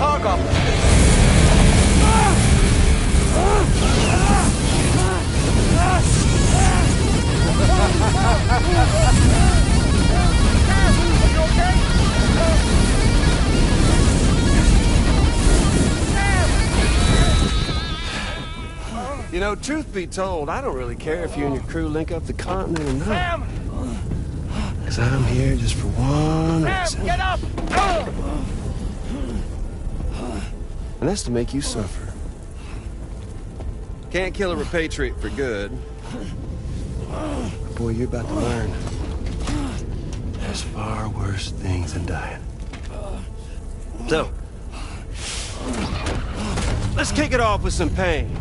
hog off. Are you okay? You know, truth be told, I don't really care if you and your crew link up the continent or not. Sam! Because I'm here just for one Sam, reason. get up! And that's to make you suffer. Can't kill a repatriate for good. Boy, you're about to learn. There's far worse things than dying. So, let's kick it off with some pain.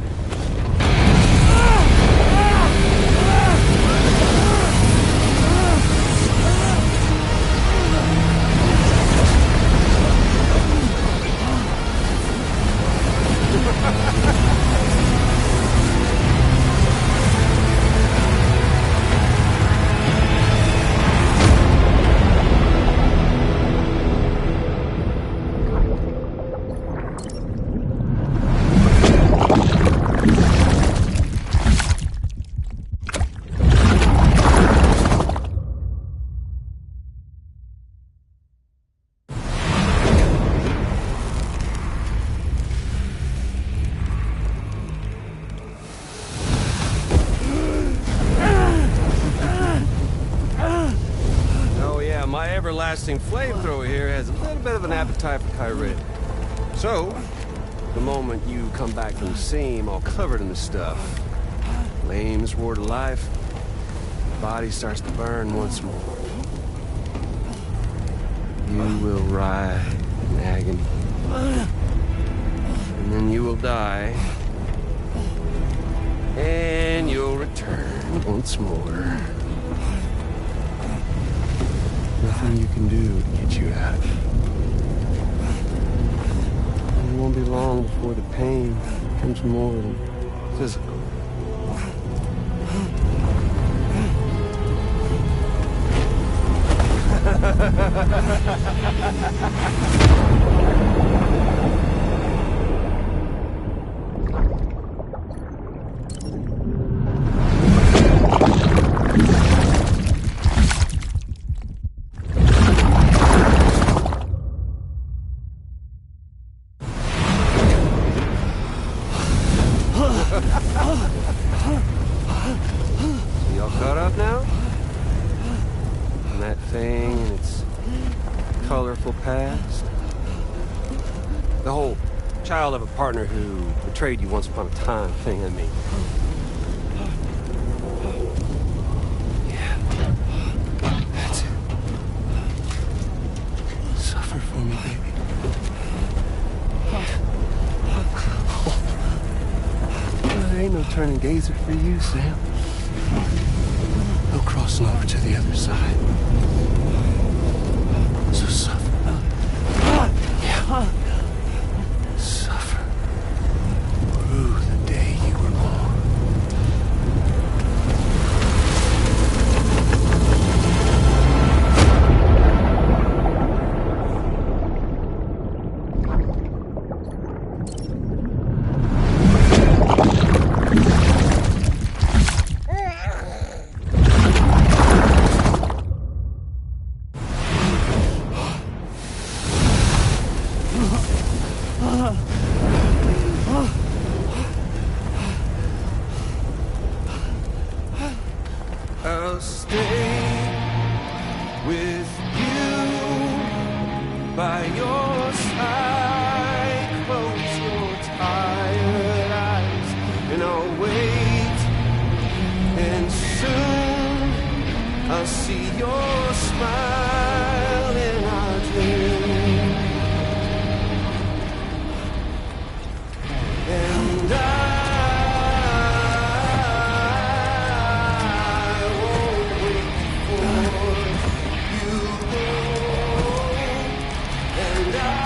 Everlasting flamethrower here has a little bit of an appetite for Kyrie. So, the moment you come back from the seam all covered in the stuff, flames roar to life, the body starts to burn once more. You will writhe in agony. And then you will die. And you'll return once more. Nothing you can do to get you out. And it won't be long before the pain becomes more than physical. Of a partner who betrayed you once upon a time thing, I mean. Yeah. That's it. Suffer for me, baby. Well, there ain't no turning gazer for you, Sam. No crossing over to the other side. So suffer. Yeah. I'll stay with you by your side. Close your tired eyes and I'll wait. And soon I'll see your smile in our dream. And and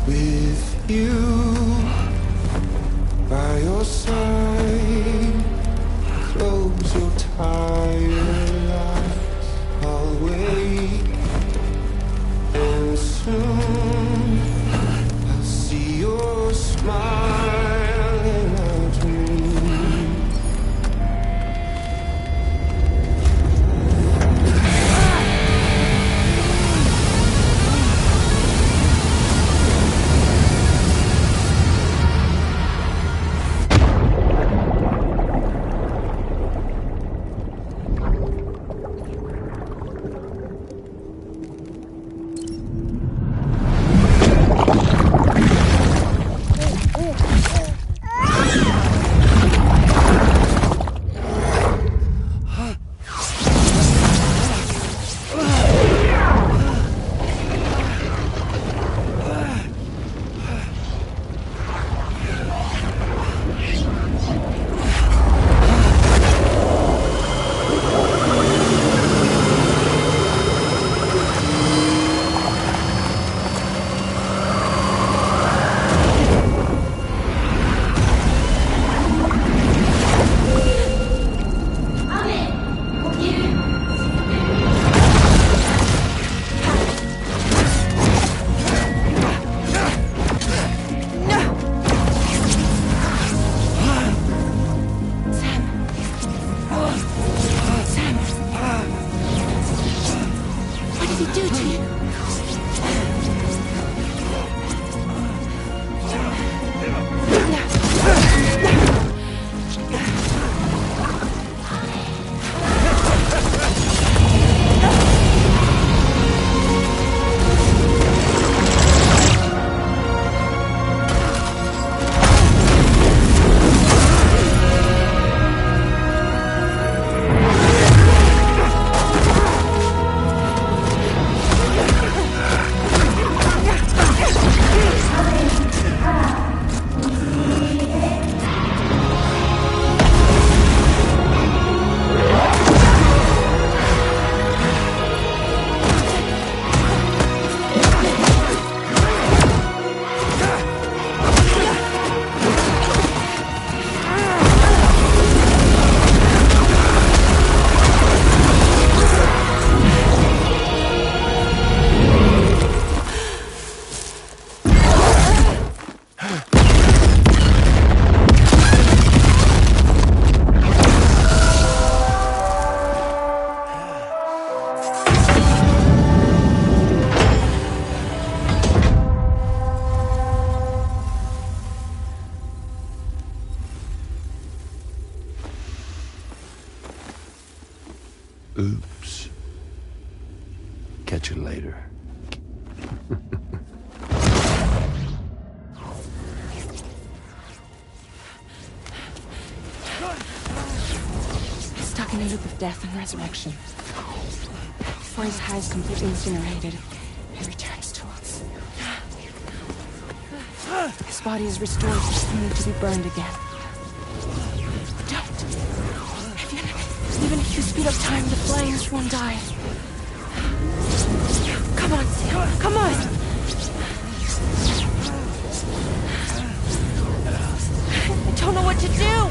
With you by your side, close your tired eyes. I'll wait, and soon I'll see your smile in our dreams. Oops. Catch you later. Stuck in a loop of death and resurrection. Before his high is completely incinerated, he returns to us. His body is restored, just only to be burned again. Don't! Even if you speed up time, the flames won't die. Come on, Sam. Come on! I don't know what to do!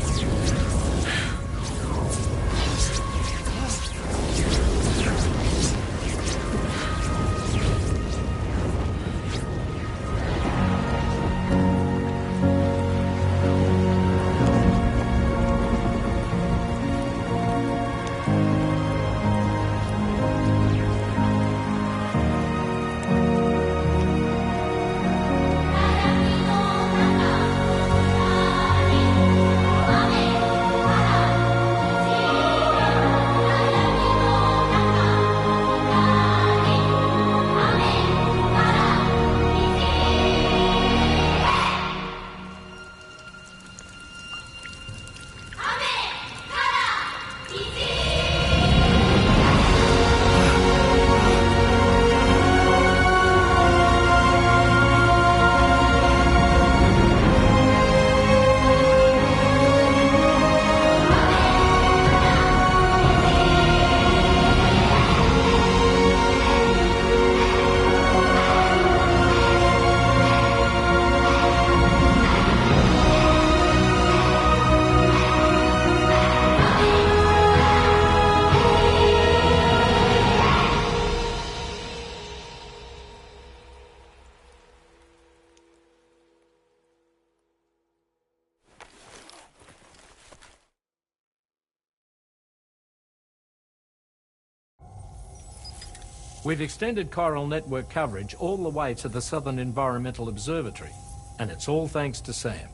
We've extended chiral network coverage all the way to the Southern Environmental Observatory, and it's all thanks to Sam.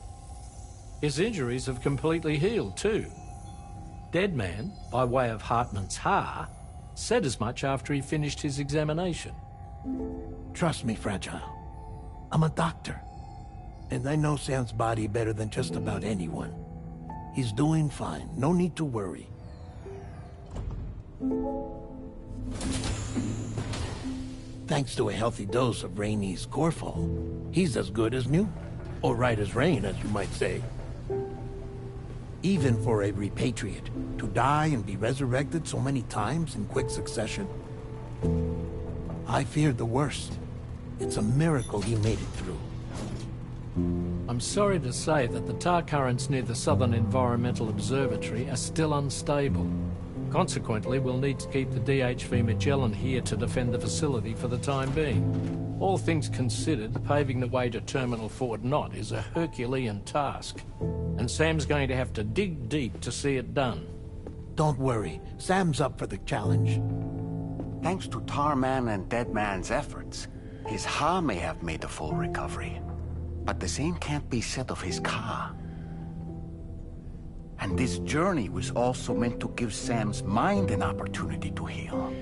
His injuries have completely healed too. Deadman, by way of Hartman's Ha, said as much after he finished his examination. Trust me, Fragile. I'm a doctor. And I know Sam's body better than just about anyone. He's doing fine. No need to worry. Thanks to a healthy dose of Rainey's Corfall, he's as good as new. Or right as rain, as you might say. Even for a repatriate, to die and be resurrected so many times in quick succession? I feared the worst. It's a miracle he made it through. I'm sorry to say that the tar currents near the Southern Environmental Observatory are still unstable. Consequently, we'll need to keep the DHV Magellan here to defend the facility for the time being. All things considered, paving the way to Terminal Fort Knott is a Herculean task, and Sam's going to have to dig deep to see it done. Don't worry, Sam's up for the challenge. Thanks to Tarman and Deadman's efforts, his Ha may have made a full recovery. But the same can't be said of his Ka. And this journey was also meant to give Sam's mind an opportunity to heal.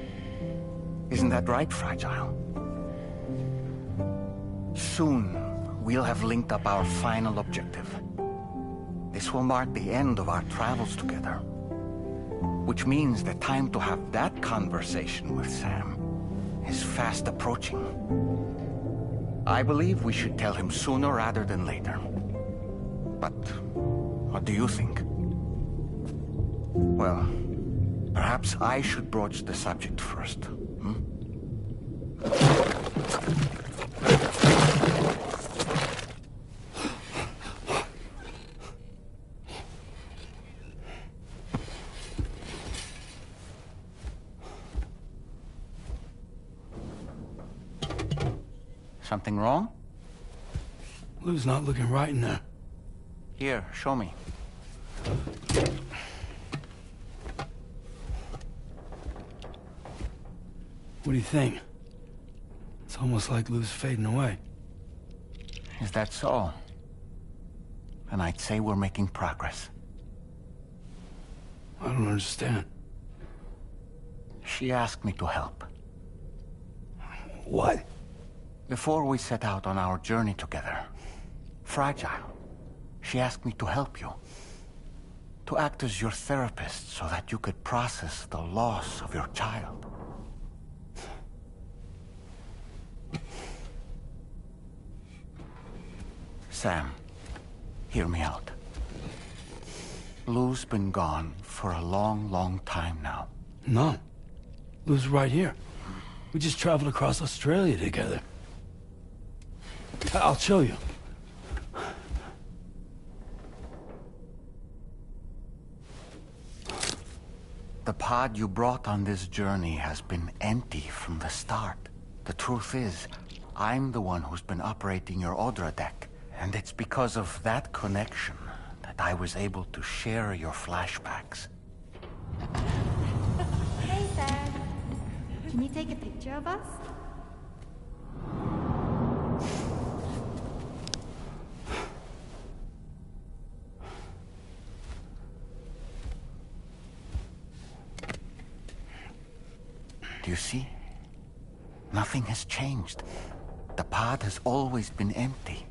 Isn't that right, Fragile? Soon, we'll have linked up our final objective. This will mark the end of our travels together. Which means the time to have that conversation with Sam is fast approaching. I believe we should tell him sooner rather than later. But what do you think? Well, perhaps I should broach the subject first. Something wrong? Lou's not looking right in there. Here, show me. What do you think? It's almost like Lou's fading away. Is that so? And I'd say we're making progress. I don't understand. She asked me to help. What? Before we set out on our journey together, Fragile, she asked me to help you. To act as your therapist so that you could process the loss of your child. Sam, hear me out. Lou's been gone for a long, long time now. No. Lou's right here. We just traveled across Australia together. I'll show you. The pod you brought on this journey has been empty from the start. The truth is, I'm the one who's been operating your Odra deck. And it's because of that connection that I was able to share your flashbacks. Hey, Sam. Can you take a picture of us? Do you see? Nothing has changed. The pod has always been empty.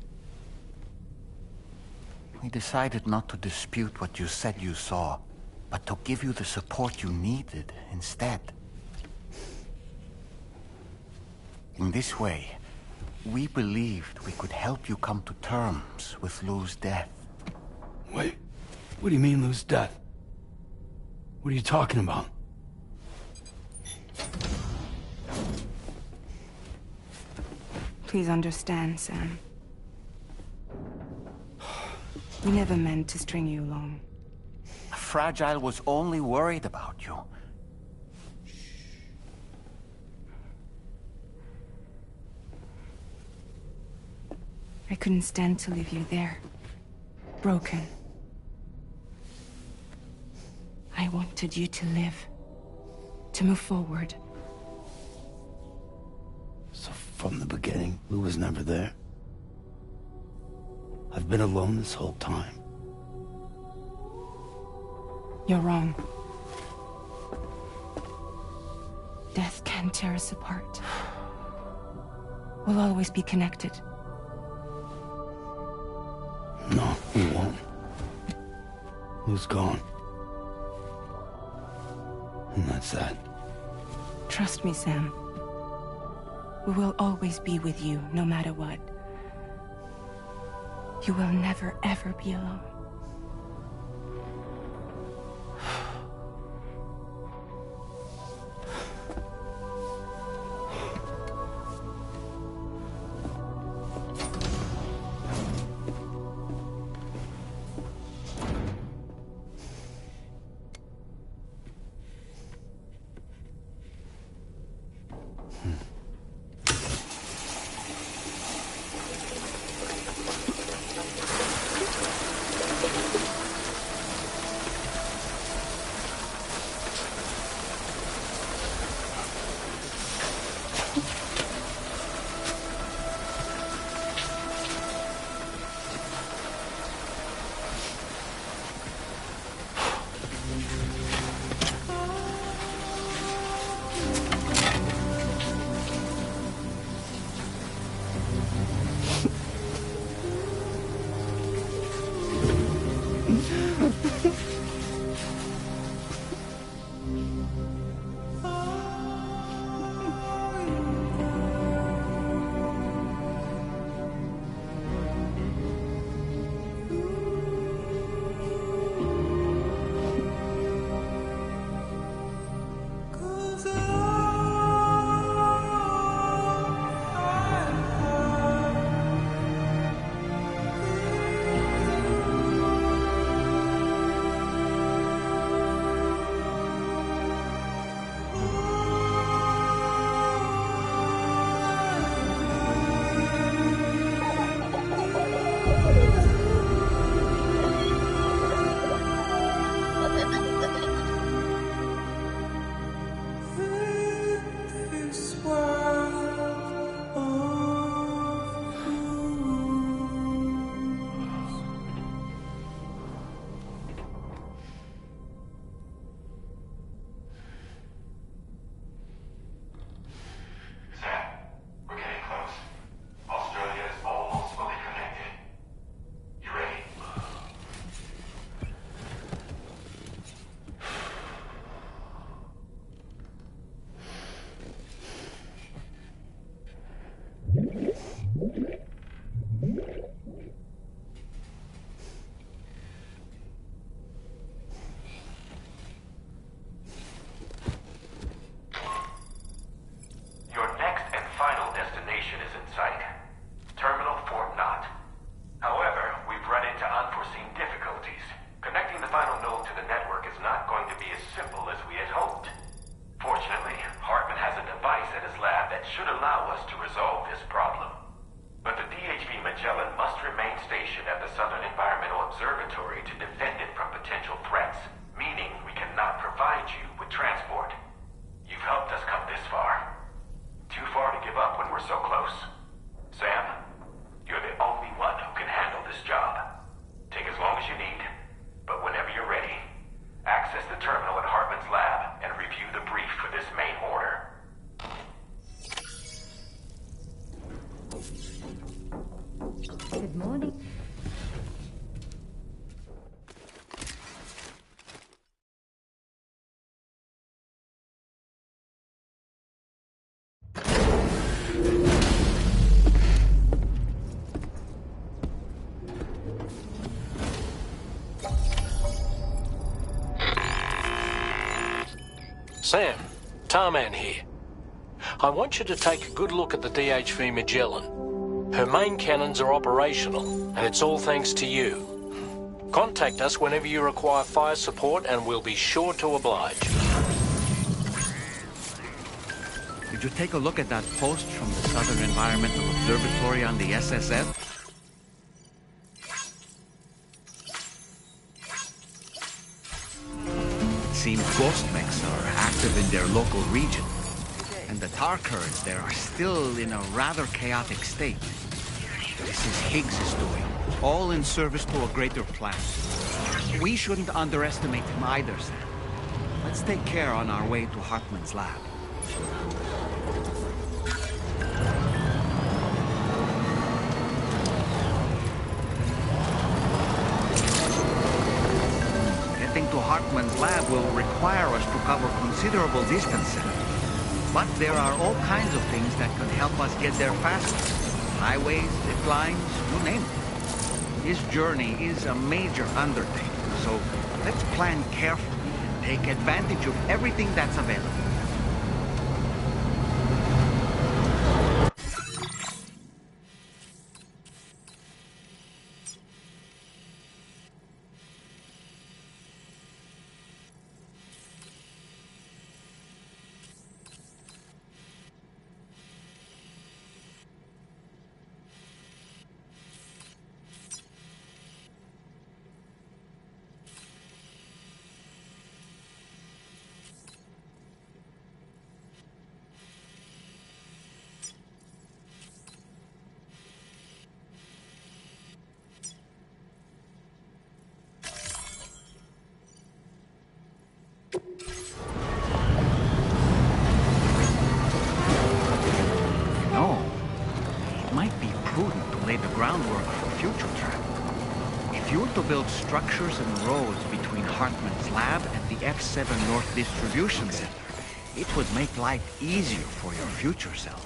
We decided not to dispute what you said you saw, but to give you the support you needed instead. In this way, we believed we could help you come to terms with Lou's death. Wait, what do you mean Lou's death? What are you talking about? Please understand, Sam. We never meant to string you along. Fragile was only worried about you. I couldn't stand to leave you there, broken. I wanted you to live, to move forward. From the beginning, Lou was never there. I've been alone this whole time. You're wrong. Death can tear us apart. We'll always be connected. No, we won't. Lou's gone. And that's that. Trust me, Sam. We will always be with you, no matter what. You will never, ever be alone. Good morning. Sam, Tarman here. I want you to take a good look at the DHV Magellan. Her main cannons are operational, and it's all thanks to you. Contact us whenever you require fire support, and we'll be sure to oblige. Did you take a look at that post from the Southern Environmental Observatory on the SSF? It seems ghost mechs are active in their local region, and and the tar currents there are still in a rather chaotic state. This is Higgs's doing, all in service to a greater plan. We shouldn't underestimate him either, Sam. Let's take care on our way to Hartman's lab. Getting to Hartman's lab will require us to cover considerable distance, Sam. But there are all kinds of things that can help us get there faster. Highways, zip lines, you name it. This journey is a major undertaking, so let's plan carefully and take advantage of everything that's available. Groundwork for future travel. If you were to build structures and roads between Hartman's lab and the F7 North Distribution Center, it would make life easier for your future self.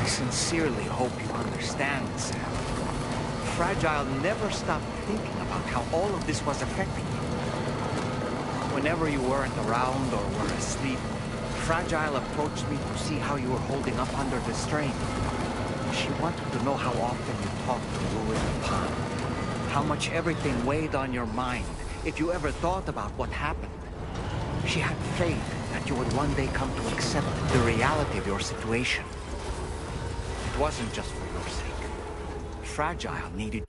Sincerely hope you understand, Sam. Fragile never stopped thinking about how all of this was affecting you. Whenever you weren't around or were asleep, Fragile approached me to see how you were holding up under the strain. She wanted to know how often you talked to Lou in the pond, how much everything weighed on your mind, if you ever thought about what happened. She had faith that you would one day come to accept the reality of your situation. It wasn't just for your sake. Fragile needed...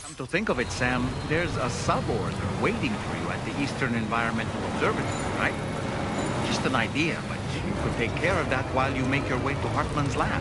Come to think of it, Sam, there's a sub-order waiting for you at the Eastern Environmental Observatory, right? Just an idea, but you could take care of that while you make your way to Hartman's lab.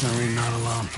definitely not alone.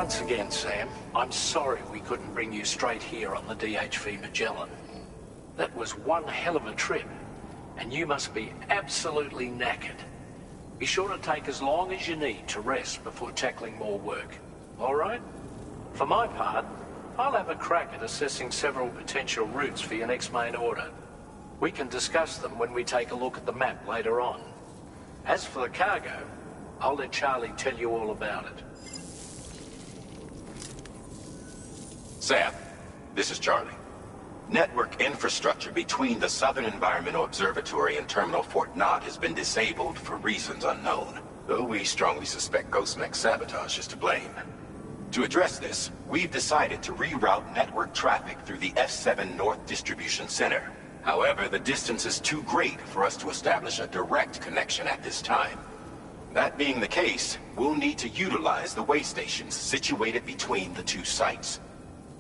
Once again, Sam, I'm sorry we couldn't bring you straight here on the DHV Magellan. That was one hell of a trip, and you must be absolutely knackered. Be sure to take as long as you need to rest before tackling more work. All right? For my part, I'll have a crack at assessing several potential routes for your next main order. We can discuss them when we take a look at the map later on. As for the cargo, I'll let Charlie tell you all about it. Sam, this is Charlie. Network infrastructure between the Southern Environmental Observatory and Terminal Fort Knott has been disabled for reasons unknown, though we strongly suspect Ghostmech's sabotage is to blame. To address this, we've decided to reroute network traffic through the F7 North Distribution Center. However, the distance is too great for us to establish a direct connection at this time. That being the case, we'll need to utilize the way stations situated between the two sites.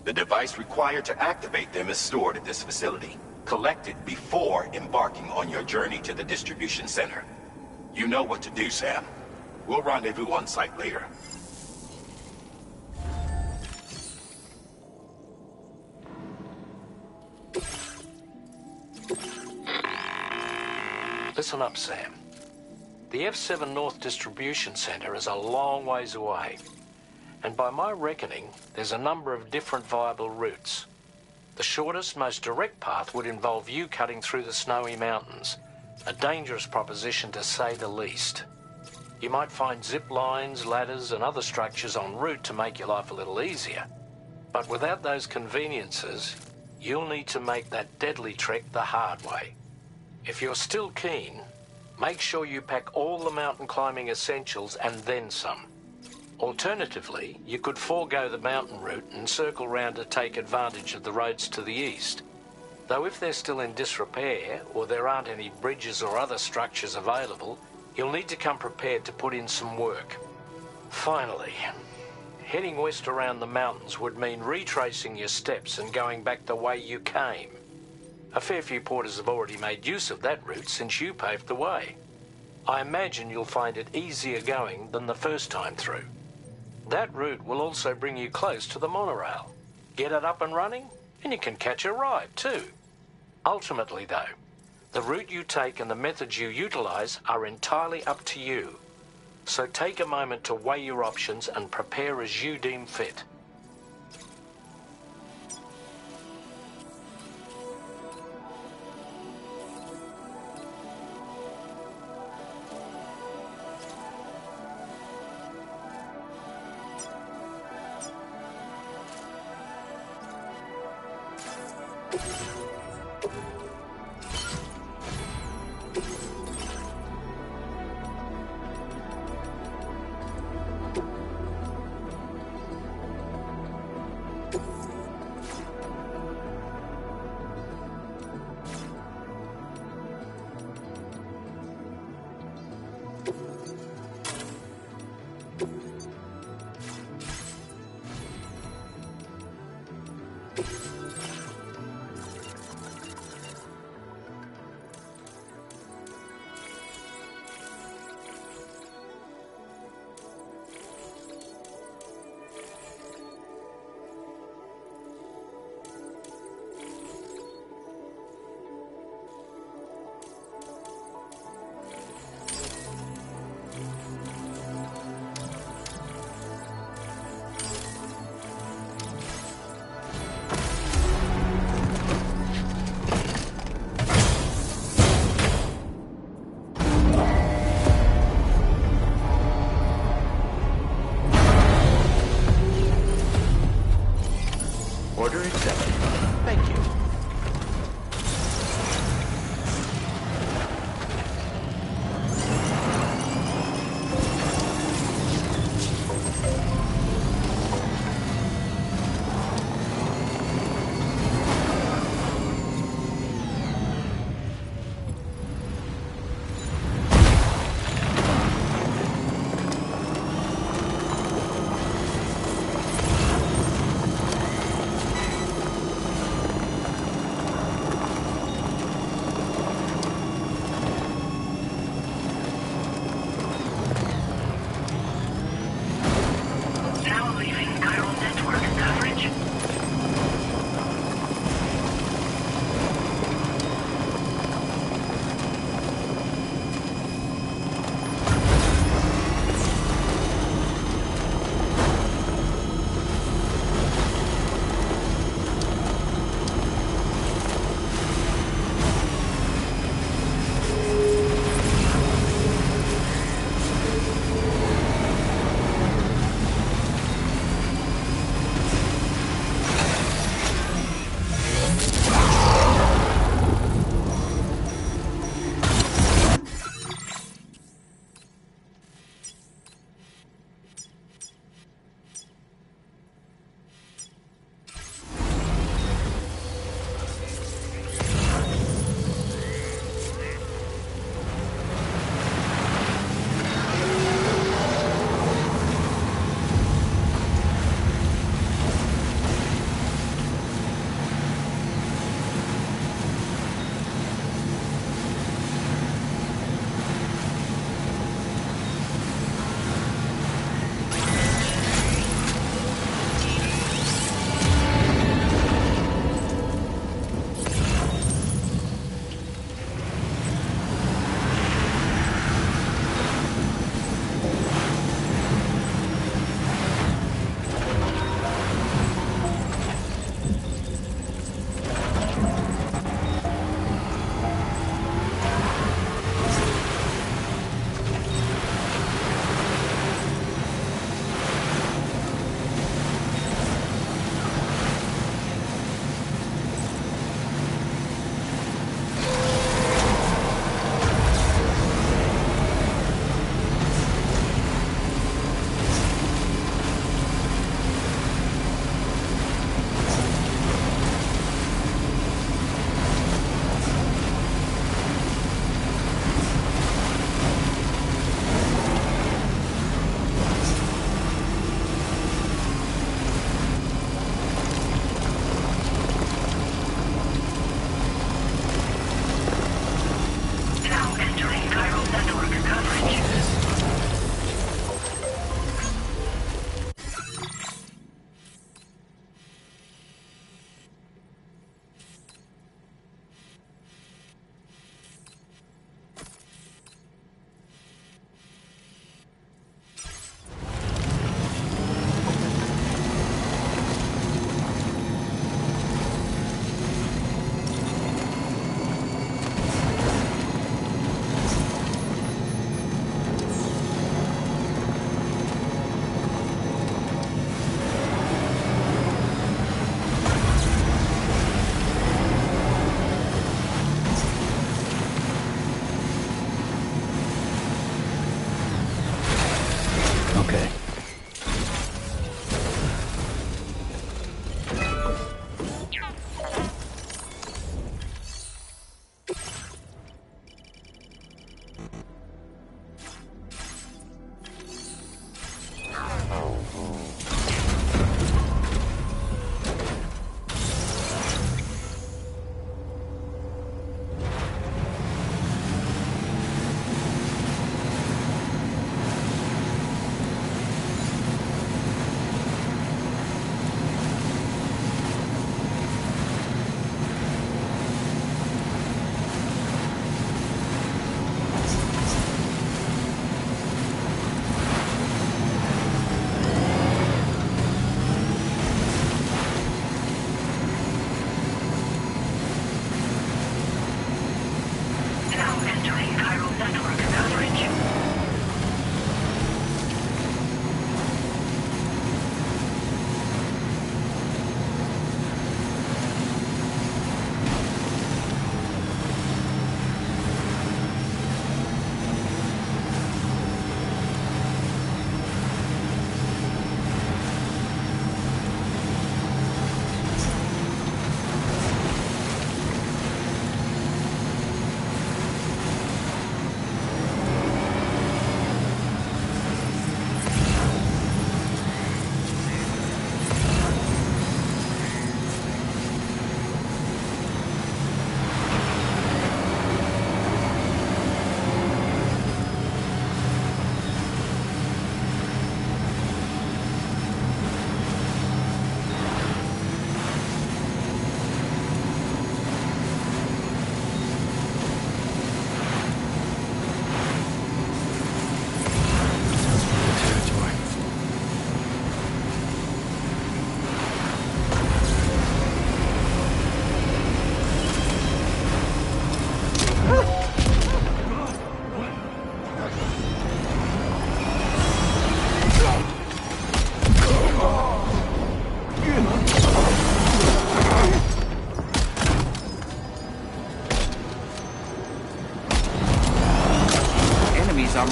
The device required to activate them is stored at this facility. Collect it before embarking on your journey to the distribution center. You know what to do, Sam. We'll rendezvous on site later. Listen up, Sam. The F7 North Distribution Center is a long ways away. And by my reckoning, there's a number of different viable routes. The shortest, most direct path would involve you cutting through the snowy mountains, a dangerous proposition to say the least. You might find zip lines, ladders, and other structures en route to make your life a little easier. But without those conveniences, you'll need to make that deadly trek the hard way. If you're still keen, make sure you pack all the mountain climbing essentials and then some. Alternatively, you could forego the mountain route and circle round to take advantage of the roads to the east. Though if they're still in disrepair, or there aren't any bridges or other structures available, you'll need to come prepared to put in some work. Finally, heading west around the mountains would mean retracing your steps and going back the way you came. A fair few porters have already made use of that route since you paved the way. I imagine you'll find it easier going than the first time through. That route will also bring you close to the monorail. Get it up and running, and you can catch a ride too. Ultimately though, the route you take and the methods you utilise are entirely up to you. So take a moment to weigh your options and prepare as you deem fit.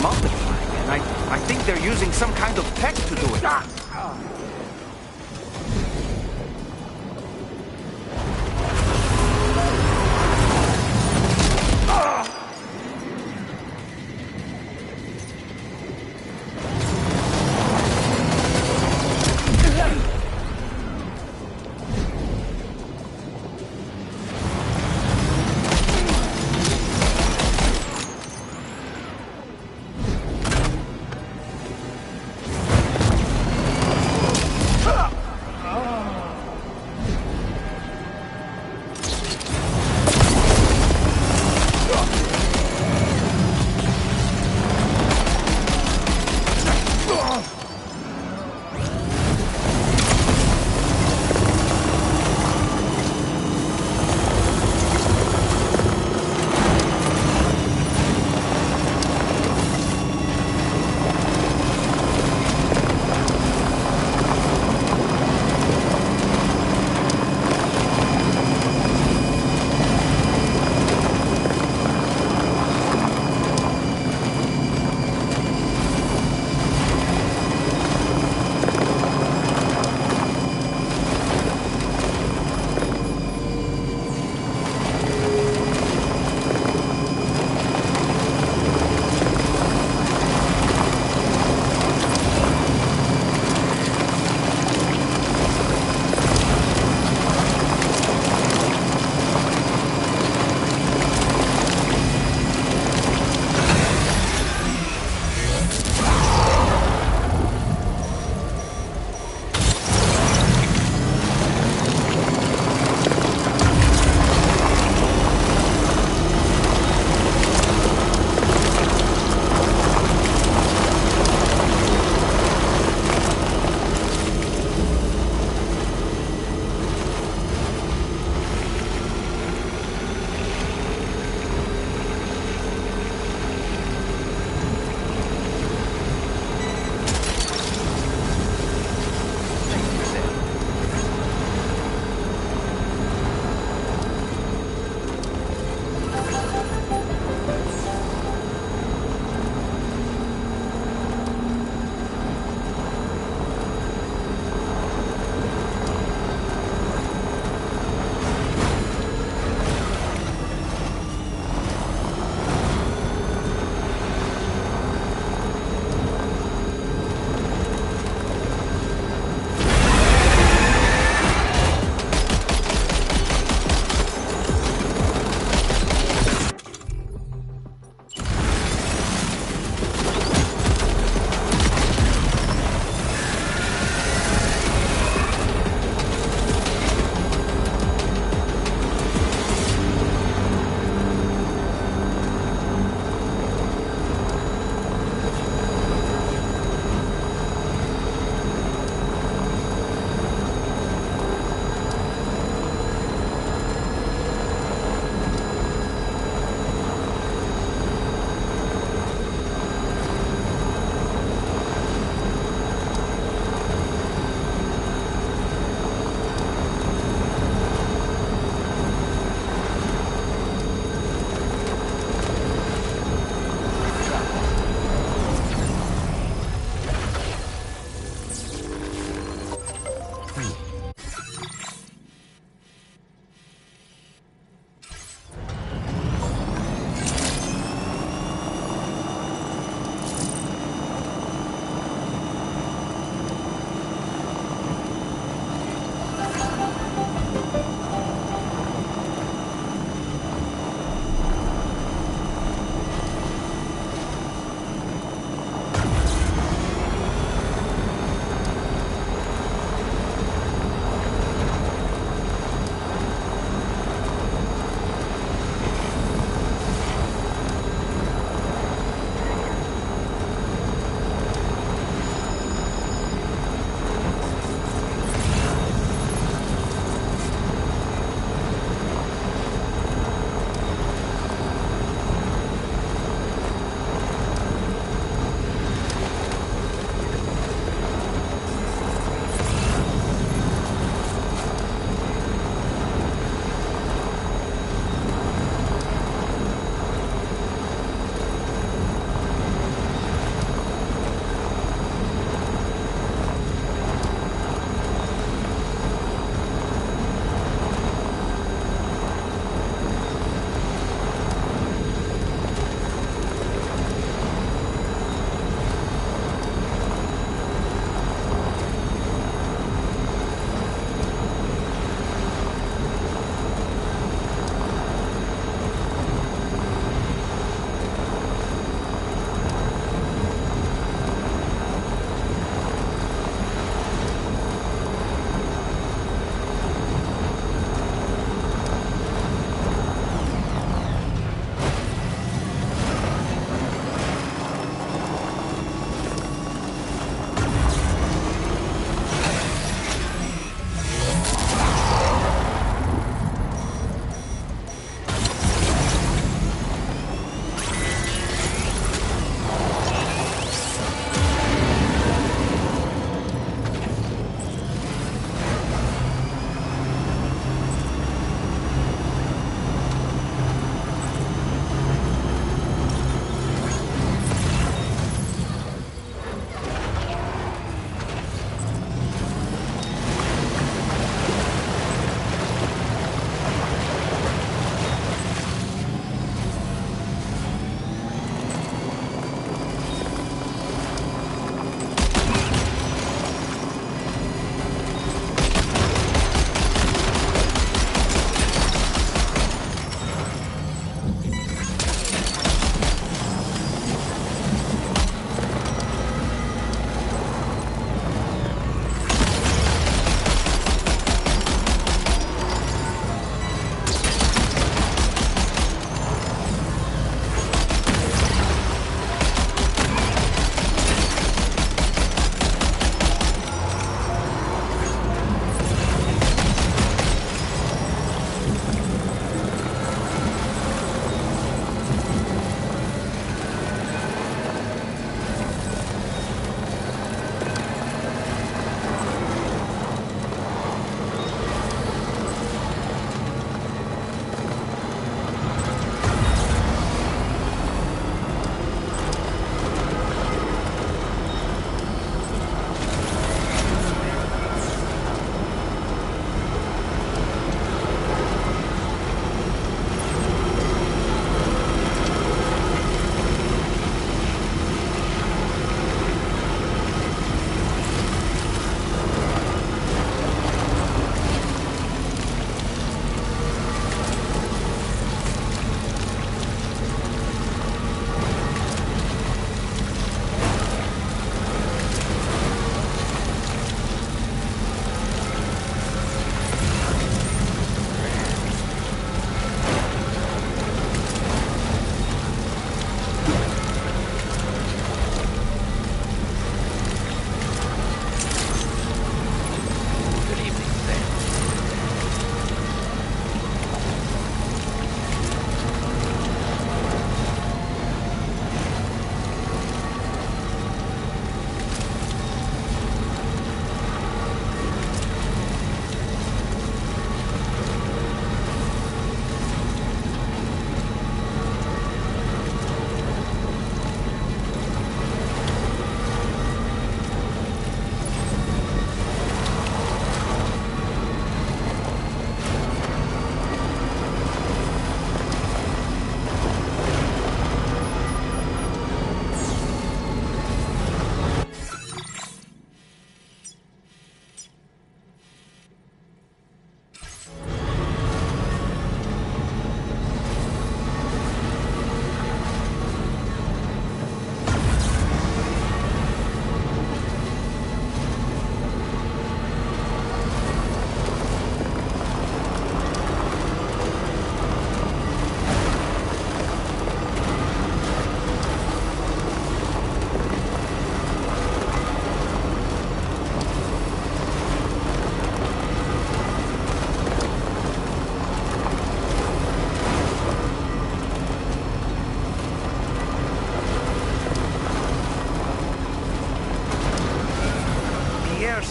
multiplying, and I think they're using some kind of tech to do it.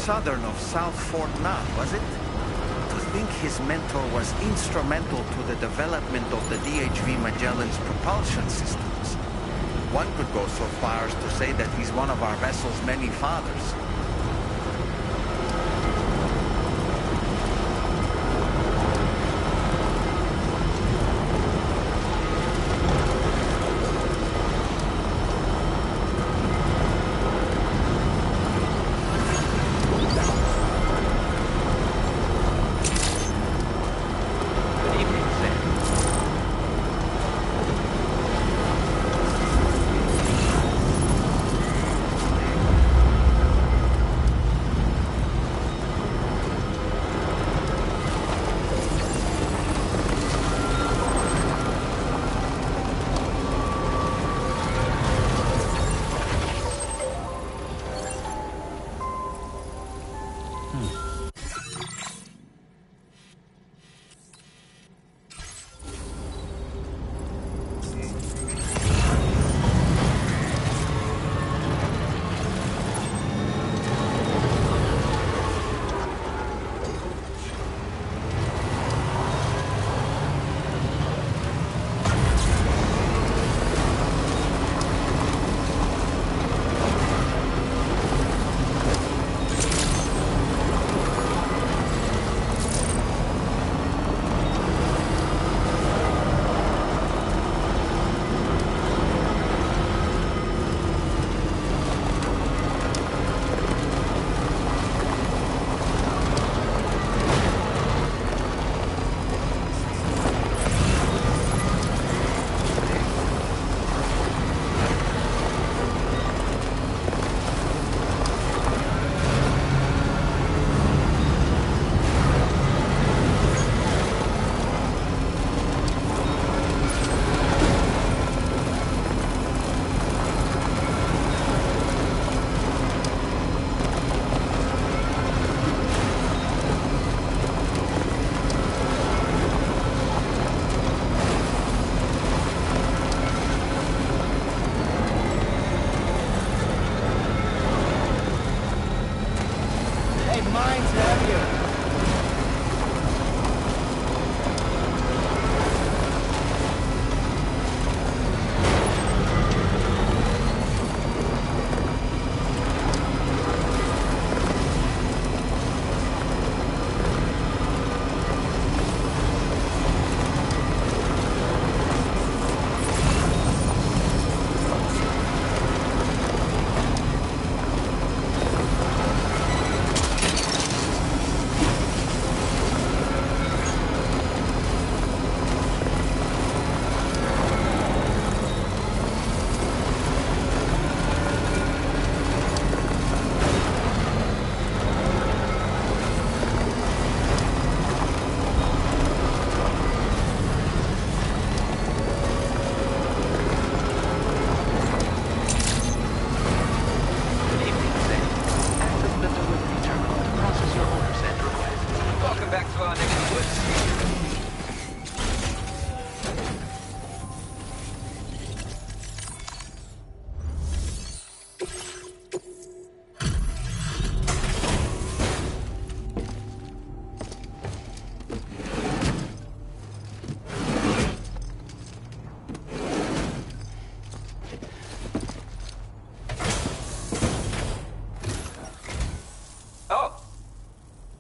southern of South Fort Knott, was it? To think his mentor was instrumental to the development of the DHV Magellan's propulsion systems. One could go so far as to say that he's one of our vessel's many fathers.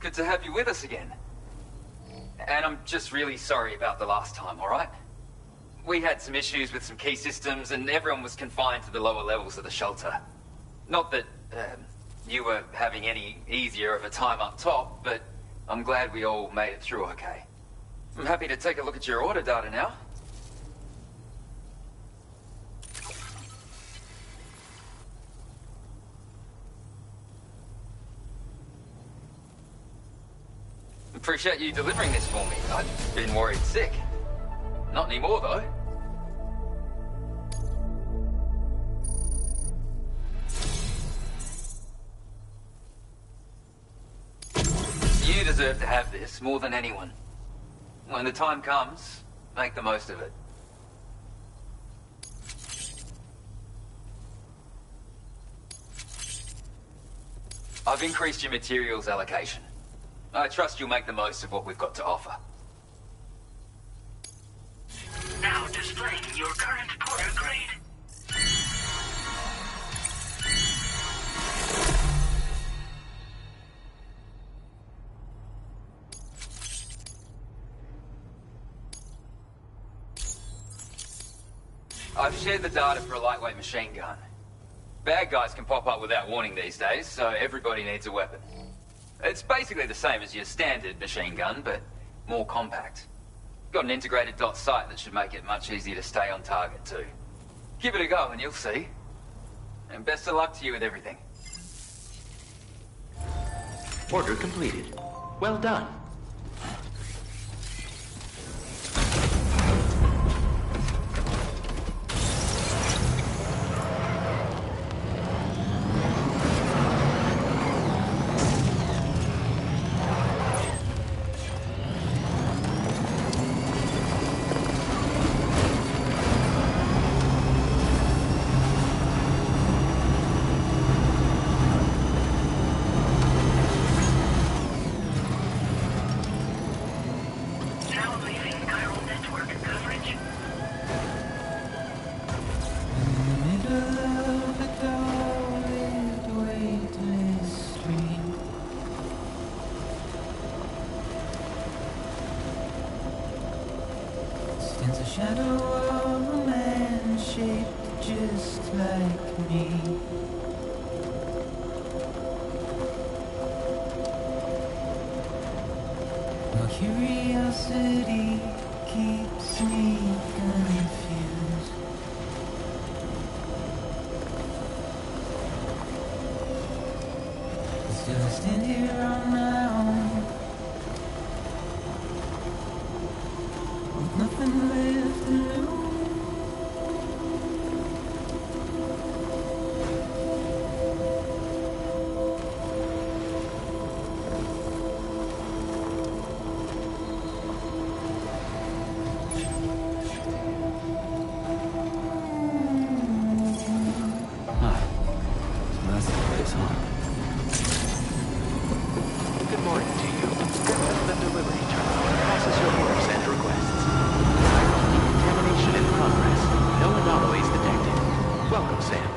Good to have you with us again. And I'm just really sorry about the last time, alright? We had some issues with some key systems and everyone was confined to the lower levels of the shelter. Not that you were having any easier of a time up top, but I'm glad we all made it through okay. I'm happy to take a look at your order data now. Appreciate you delivering this for me. I've been worried sick. Not anymore, though. You deserve to have this more than anyone. When the time comes, make the most of it. I've increased your materials allocation. I trust you'll make the most of what we've got to offer. Now displaying your current Porter grade. I've shared the data for a lightweight machine gun. Bad guys can pop up without warning these days, so everybody needs a weapon. It's basically the same as your standard machine gun, but more compact. Got an integrated dot sight that should make it much easier to stay on target too. Give it a go and you'll see. And best of luck to you with everything. Order completed. Well done. Stands a shadow of a man shaped just like me. My curiosity keeps me confused. Still I stand here on my own, with nothing left to lose. That's the place, huh? Good morning to you. Welcome to the delivery terminal. Process your orders and requests. Contamination in progress. No anomalies detected. Welcome, Sam.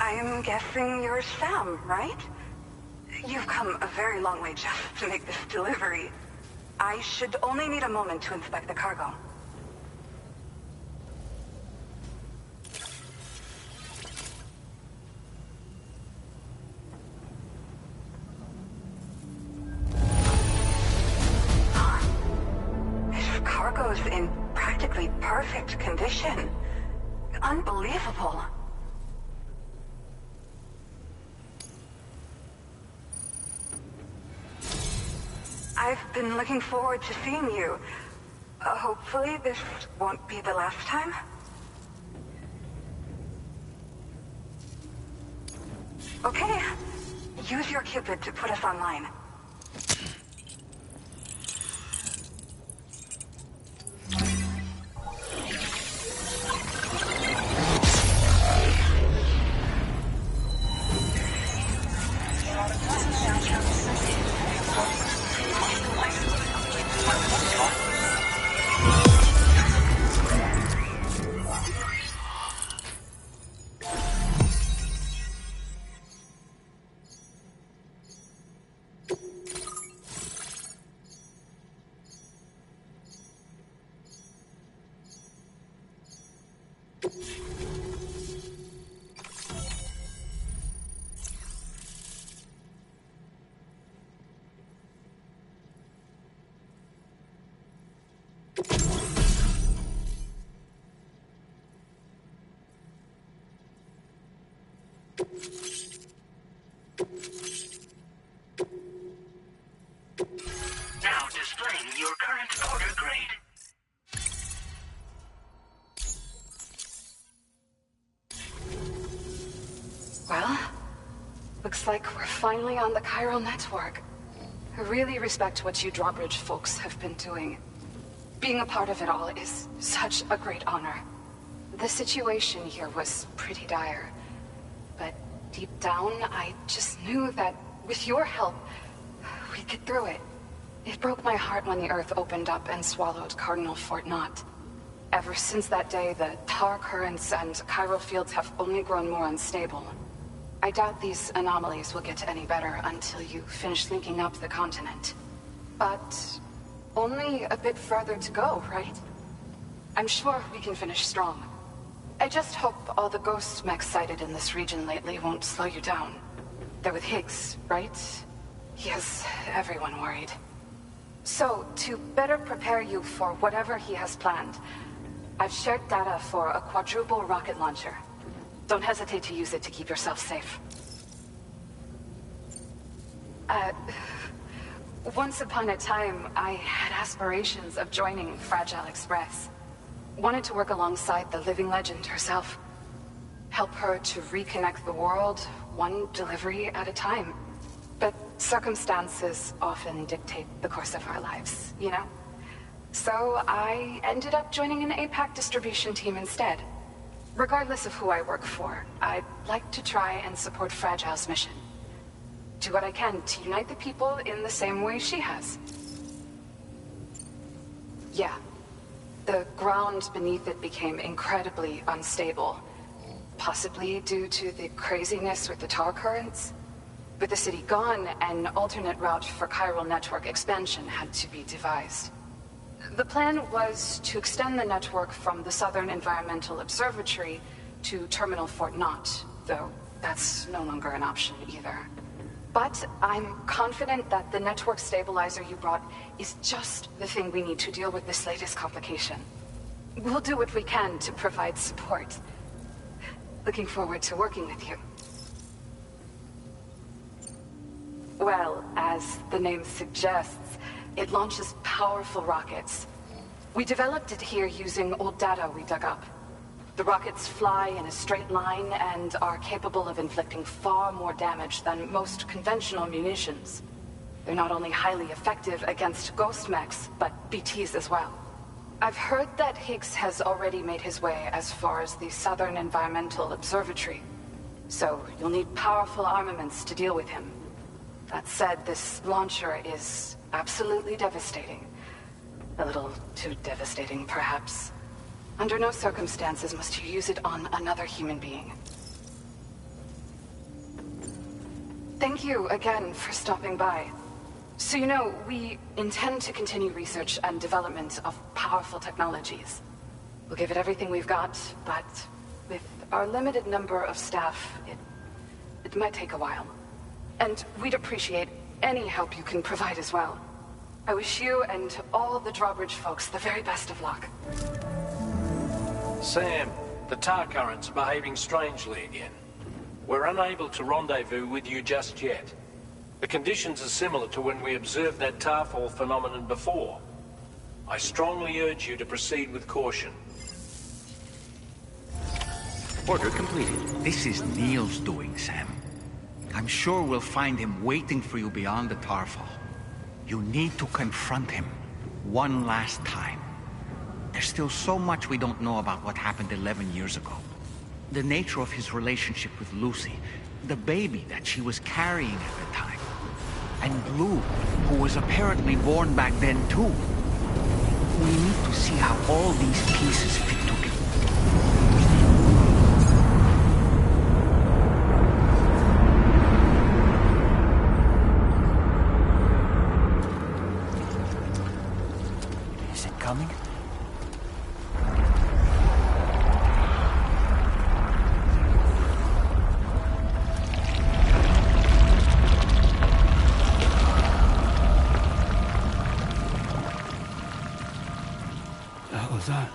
I'm guessing you're Sam, right? You've come a very long way just to make this delivery. I should only need a moment to inspect the cargo. This cargo's in practically perfect condition. Unbelievable. I've been looking forward to seeing you. Hopefully this won't be the last time. Okay. Use your Cupid to put us online. Now displaying your current order grade. Looks like we're finally on the chiral network. I really respect what you drawbridge folks have been doing. Being a part of it all is such a great honor. The situation here was pretty dire. But deep down, I just knew that with your help, we'd get through it. It broke my heart when the Earth opened up and swallowed Cardinal Fort Knott. Ever since that day, the tar currents and chiral fields have only grown more unstable. I doubt these anomalies will get any better until you finish linking up the continent. But only a bit further to go, right? I'm sure we can finish strong. I just hope all the ghost mechs sighted in this region lately won't slow you down. They're with Higgs, right? He has everyone worried. So, to better prepare you for whatever he has planned, I've shared data for a quadruple rocket launcher. Don't hesitate to use it to keep yourself safe. Once upon a time, I had aspirations of joining Fragile Express. Wanted to work alongside the living legend herself. Help her to reconnect the world, one delivery at a time. But circumstances often dictate the course of our lives, you know? So I ended up joining an APAC distribution team instead. Regardless of who I work for, I'd like to try and support Fragile's mission. Do what I can to unite the people in the same way she has. Yeah. The ground beneath it became incredibly unstable. Possibly due to the craziness with the tar currents. With the city gone, an alternate route for chiral network expansion had to be devised. The plan was to extend the network from the Southern Environmental Observatory to Terminal Fort Knott, though that's no longer an option either. But I'm confident that the network stabilizer you brought is just the thing we need to deal with this latest complication. We'll do what we can to provide support. Looking forward to working with you. Well, as the name suggests, it launches powerful rockets. We developed it here using old data we dug up. The rockets fly in a straight line and are capable of inflicting far more damage than most conventional munitions. They're not only highly effective against ghost mechs, but BTs as well. I've heard that Higgs has already made his way as far as the Southern Environmental Observatory. So you'll need powerful armaments to deal with him. That said, this launcher is absolutely devastating. A little too devastating, perhaps. Under no circumstances must you use it on another human being. Thank you again for stopping by. So you know, we intend to continue research and development of powerful technologies. We'll give it everything we've got, but with our limited number of staff, it might take a while. And we'd appreciate any help you can provide as well. I wish you and all the drawbridge folks the very best of luck. Sam, the tar current's behaving strangely again. We're unable to rendezvous with you just yet. The conditions are similar to when we observed that tarfall phenomenon before. I strongly urge you to proceed with caution. Order completed. This is Neil's doing, Sam. I'm sure we'll find him waiting for you beyond the tarfall. You need to confront him one last time. There's still so much we don't know about what happened 11 years ago. The nature of his relationship with Lucy, the baby that she was carrying at the time, and Blue, who was apparently born back then too. We need to see how all these pieces fit together. Is it coming? The hell was that?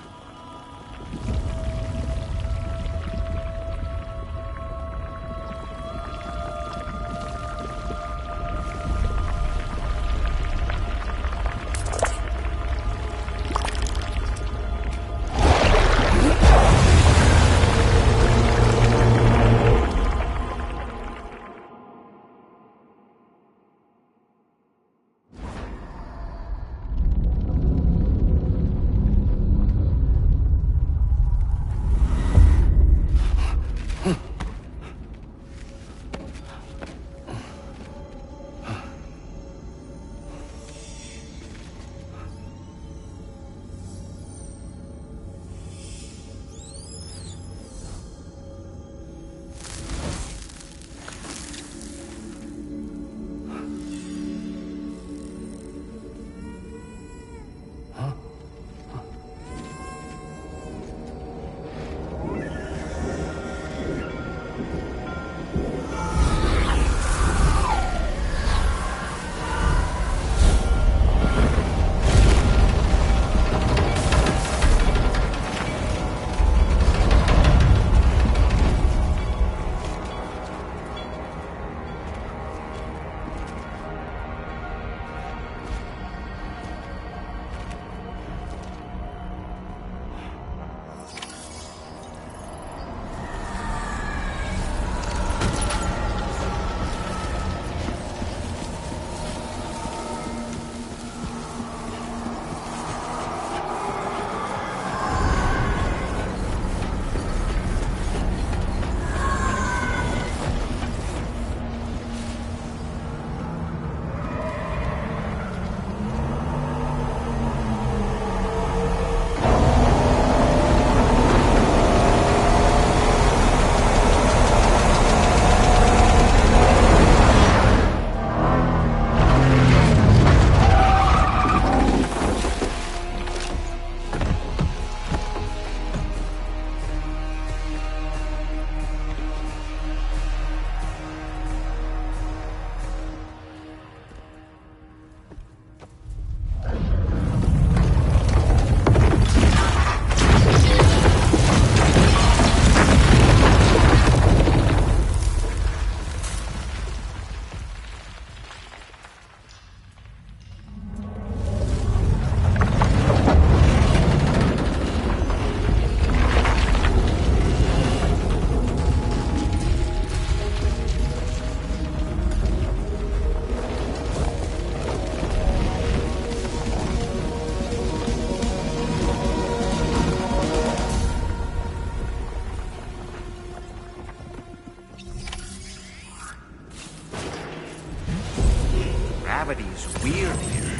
gravity is weird here.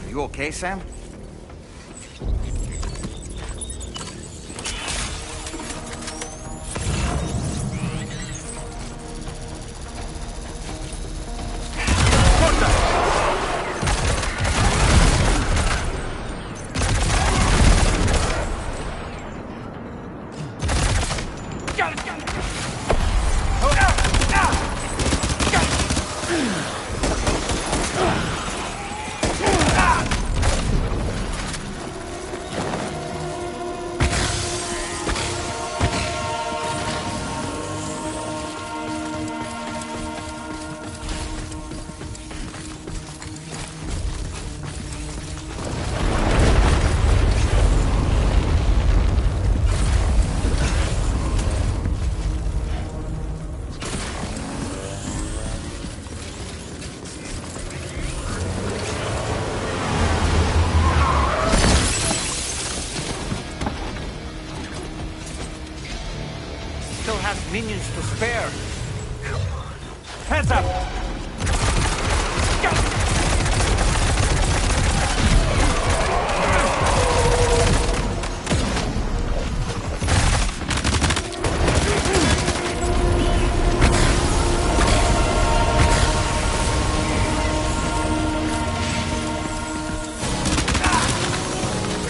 Are you okay, Sam? Minions to spare. Heads up!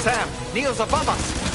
Sam, Neil's above us!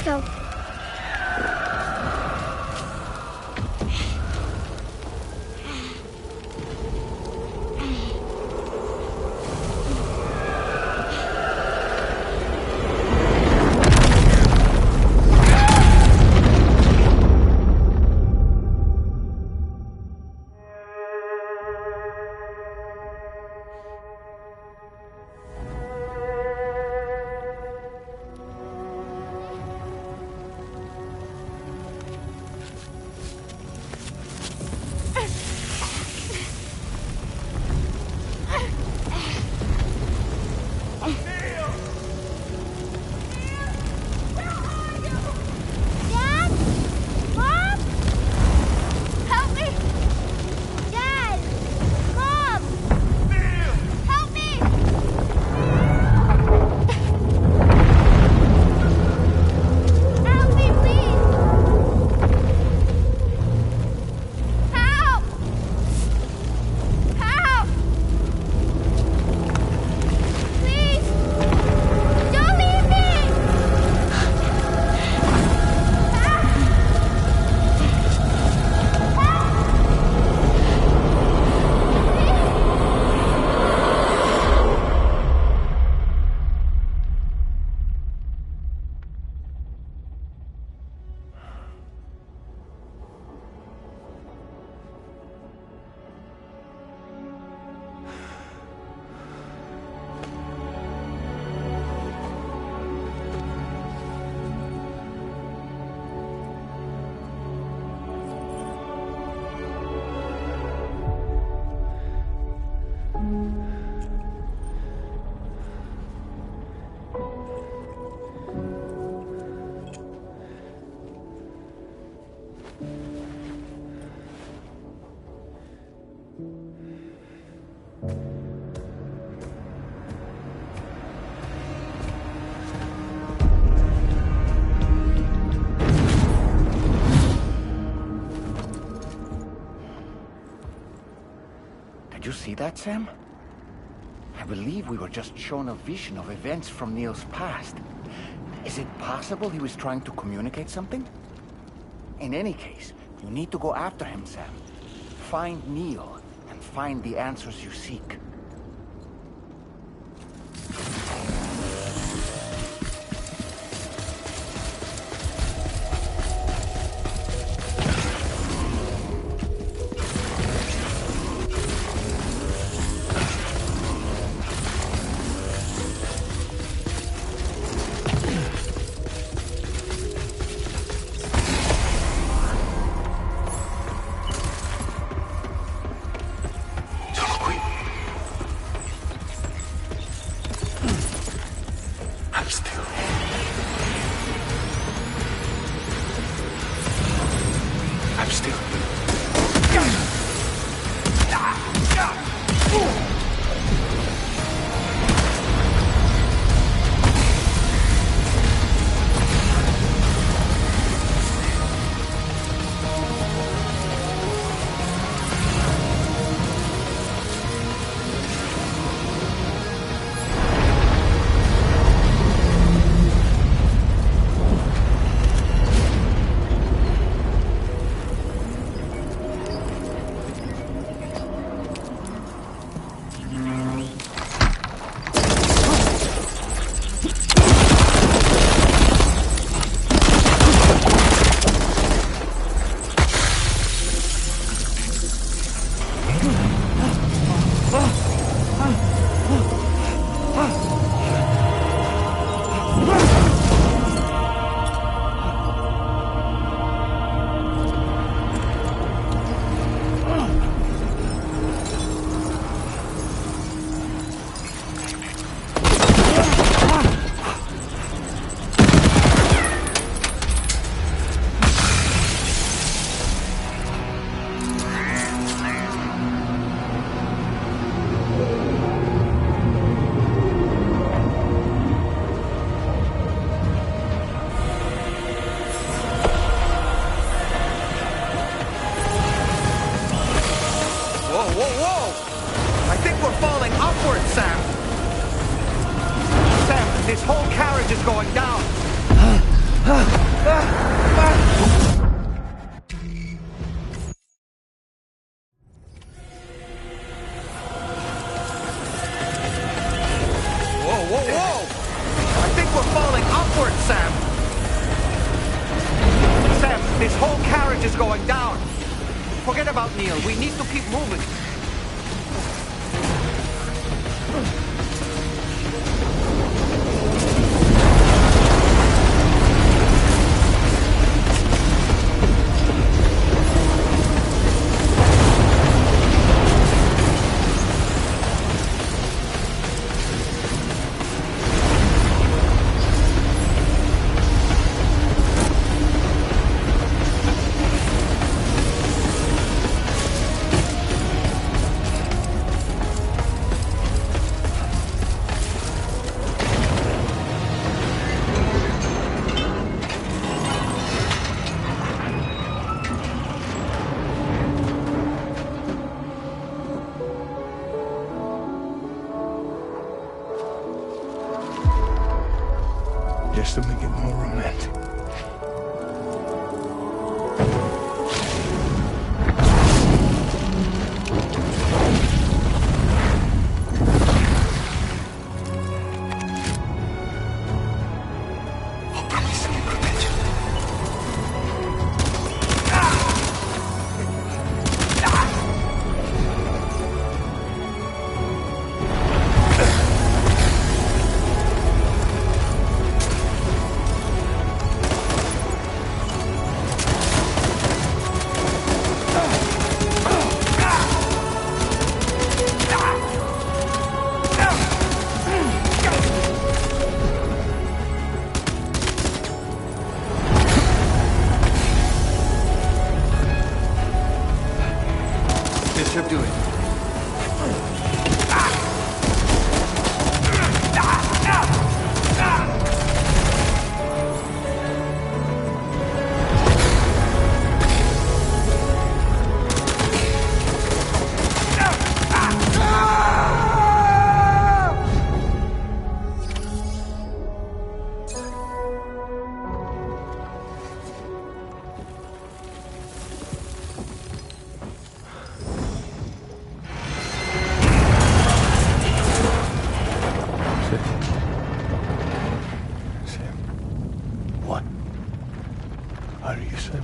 go. Did you see that, Sam? I believe we were just shown a vision of events from Neil's past. Is it possible he was trying to communicate something? In any case, you need to go after him, Sam. Find Neil, and find the answers you seek. I think we're falling upward, Sam! Sam, this whole carriage is going down! Forget about Neil, we need to keep moving. Just to make it more romantic. Should do it. What? Are you Sam?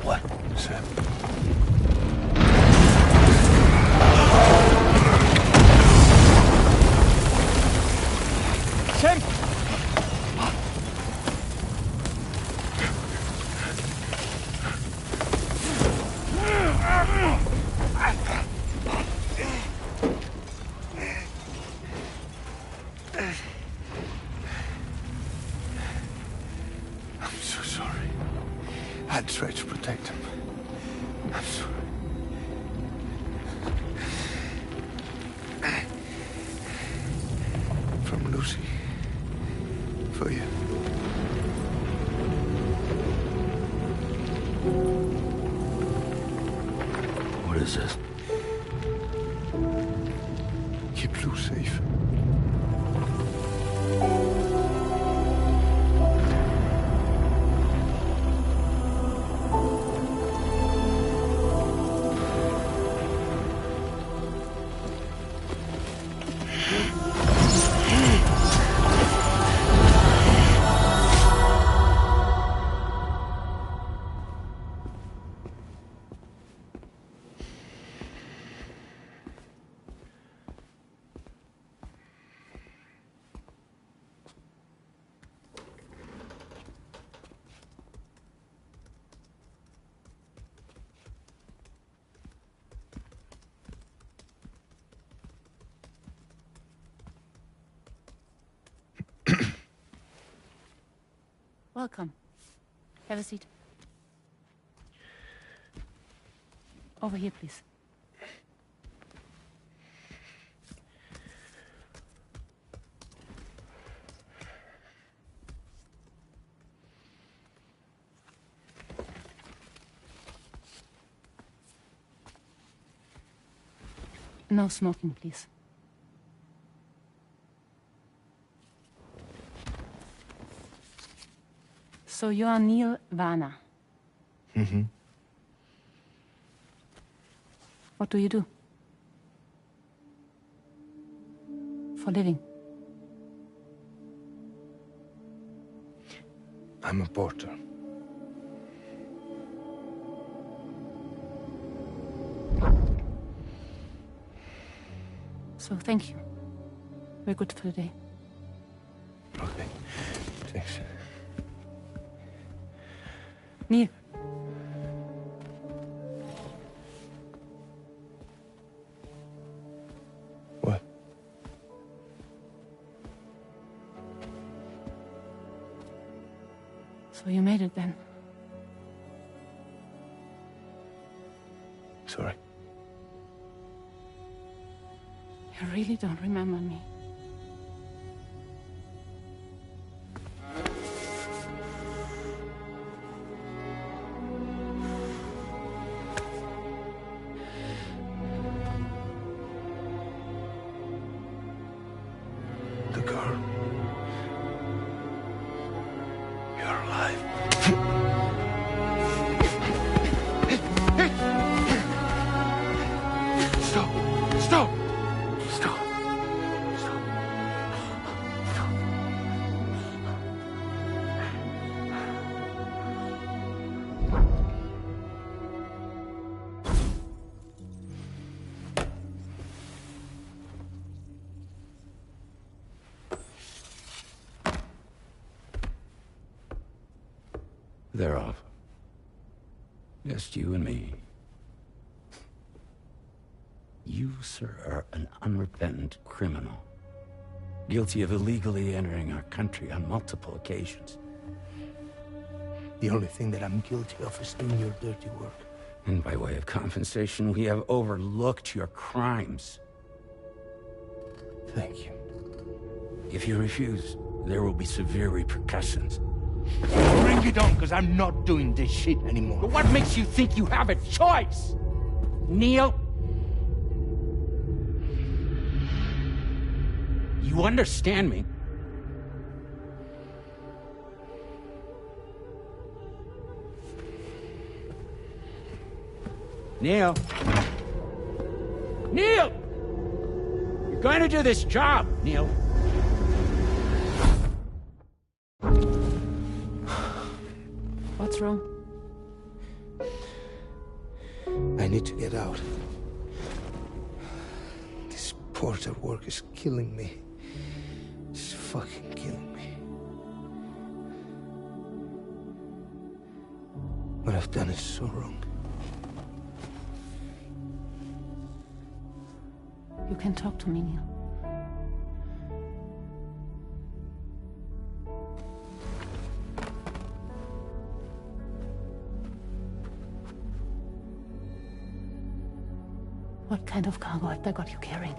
What, Sam? Sam! I'm so sorry. I tried to protect him. I'm sorry. From Lucy. For you. What is this? Keep Lou safe. Welcome. Have a seat. Over here, please. No smoking, please. So you are Neil Varner. Mm-hmm. What do you do? For living? I'm a porter. So thank you. We're good for the day. Okay. Thanks. Neil. What? So you made it then? Sorry. You really don't remember me. The girl. You're alive. Stop! Stop! Stop! Stop! Stop! They're off. Just you and me. You, sir, are an unrepentant criminal. Guilty of illegally entering our country on multiple occasions. The only thing that I'm guilty of is doing your dirty work. And by way of compensation, we have overlooked your crimes. Thank you. If you refuse, there will be severe repercussions. Bring it on, because I'm not doing this shit anymore. But what makes you think you have a choice? Neil? You understand me? Neil? Neil! You're going to do this job, Neil. What's wrong? I need to get out. This porter work is killing me. It's fucking killing me. What I've done is so wrong. You can talk to me, Neil. What kind of cargo have they got you carrying?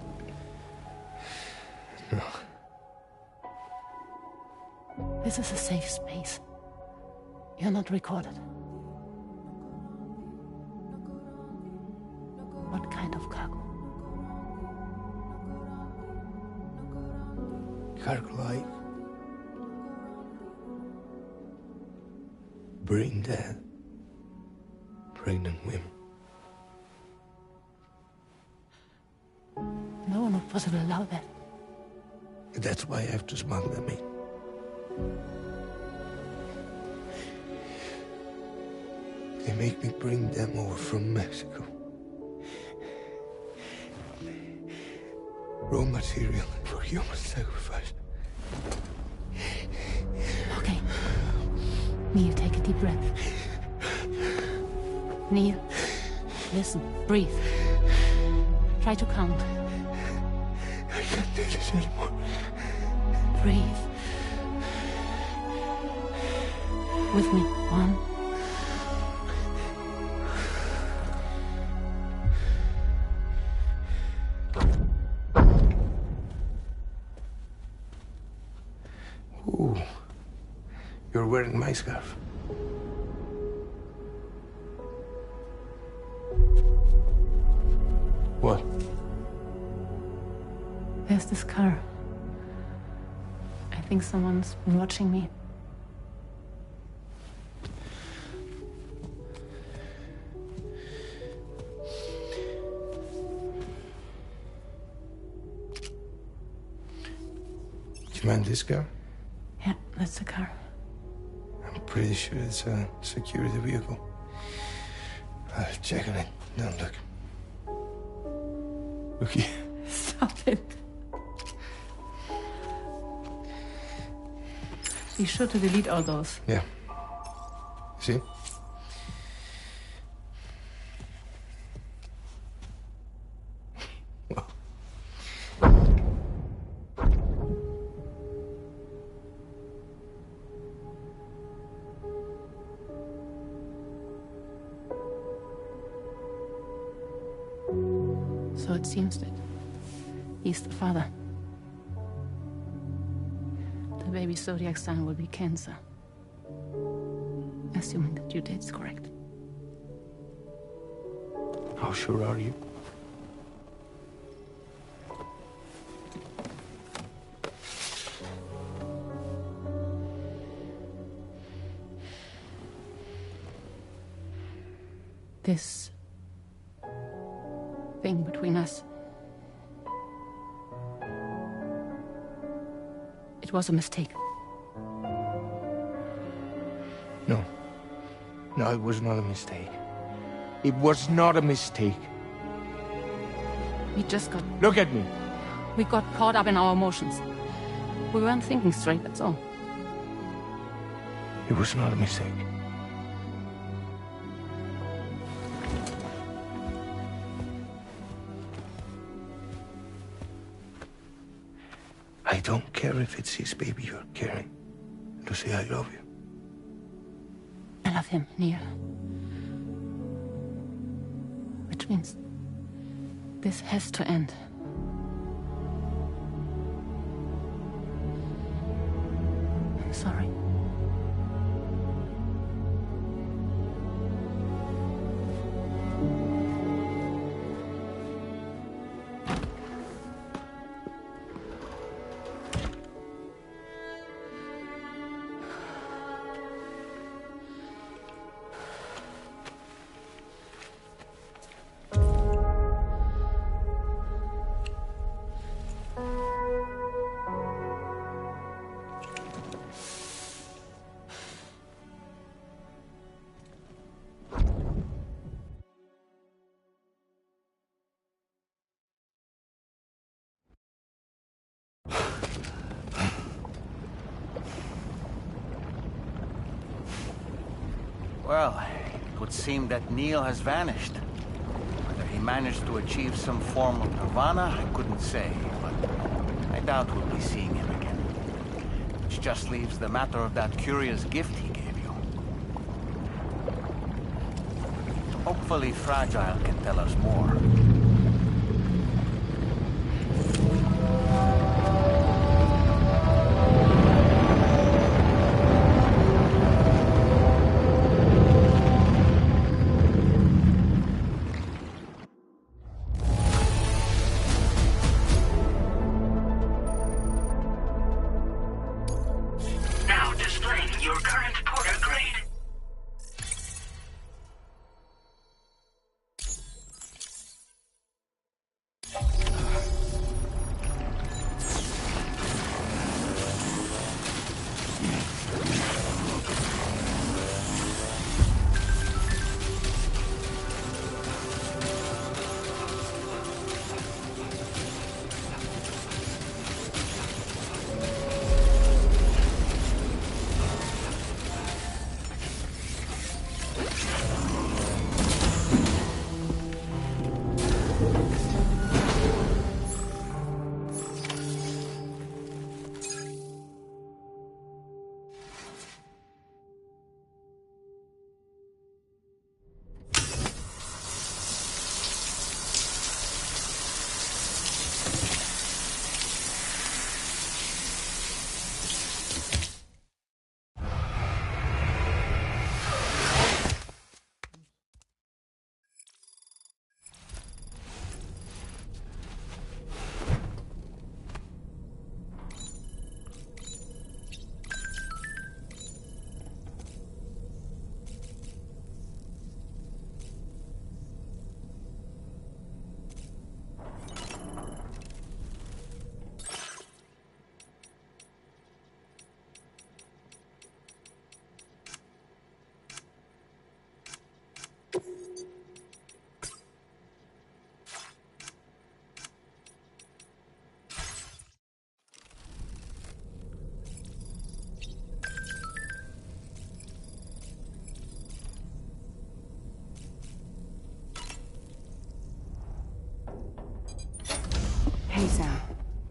No. This is a safe space. You're not recorded. What kind of cargo? Cargo like brain dead, pregnant women. No one would possibly allow that. That's why I have to smuggle them in. They make me bring them over from Mexico. Raw material for human sacrifice. Okay. Neil, take a deep breath. Neil, listen, breathe. Try to count. I can't do this anymore. Breathe. With me. 1. Ooh, you're wearing my scarf. What? There's this car. I think someone's been watching me. You mind this car? Yeah, that's the car. I'm pretty sure it's a security vehicle. I'll check on it. Don't look. Look here. Stop it. Be sure to delete all those. Yeah. See? So it seems that he's the father. The baby zodiac sign will be Cancer. Assuming the due date's correct. How sure are you? This thing between us. It was a mistake. No. No, it was not a mistake. It was not a mistake. We just got... Look at me. We got caught up in our emotions. We weren't thinking straight, that's all. It was not a mistake. I don't care if it's his baby you're carrying. To say I love you. I love him, Neil. Which means this has to end. I'm sorry. Well, it would seem that Neil has vanished. Whether he managed to achieve some form of nirvana, I couldn't say, but I doubt we'll be seeing him again. Which just leaves the matter of that curious gift he gave you. Hopefully Fragile can tell us more.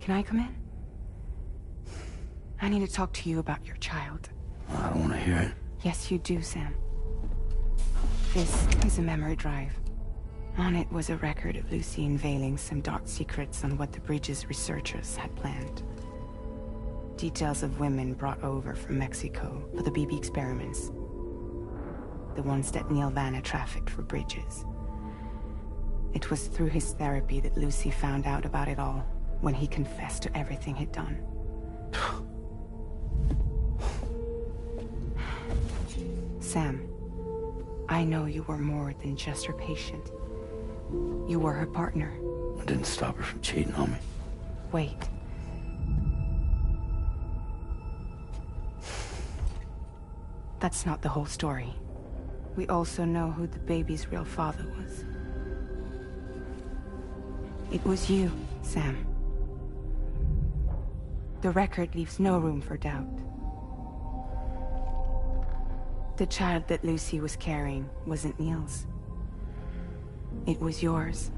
Can I come in? I need to talk to you about your child. I don't want to hear it. Yes, you do, Sam. This is a memory drive. On it was a record of Lucy unveiling some dark secrets on what the Bridges researchers had planned. Details of women brought over from Mexico for the BB experiments. The ones that Neil Vanna trafficked for Bridges. It was through his therapy that Lucy found out about it all, when he confessed to everything he'd done. Sam, I know you were more than just her patient. You were her partner. I didn't stop her from cheating on me. Wait. That's not the whole story. We also know who the baby's real father was. It was you, Sam. The record leaves no room for doubt. The child that Lucy was carrying wasn't Neil's. It was yours.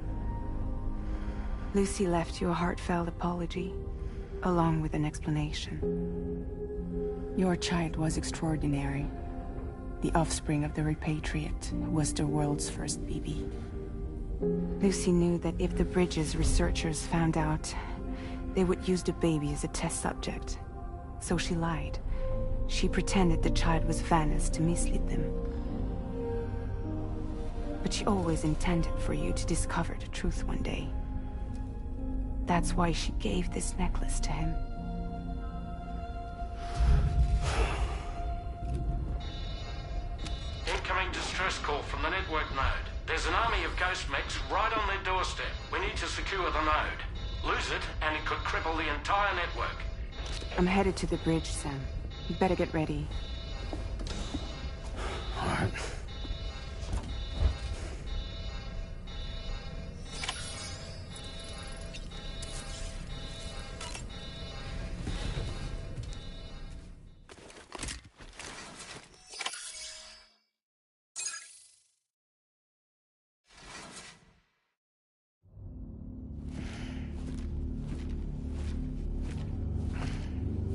Lucy left you a heartfelt apology, along with an explanation. Your child was extraordinary. The offspring of the repatriate who was the world's first BB. Lucy knew that if the Bridges researchers found out, they would use the baby as a test subject. So she lied. She pretended the child was Vanna's to mislead them. But she always intended for you to discover the truth one day. That's why she gave this necklace to him. Incoming distress call from the network node. There's an army of ghost mechs right on their doorstep. We need to secure the node. Lose it, and it could cripple the entire network. I'm headed to the bridge, Sam. You better get ready. All right.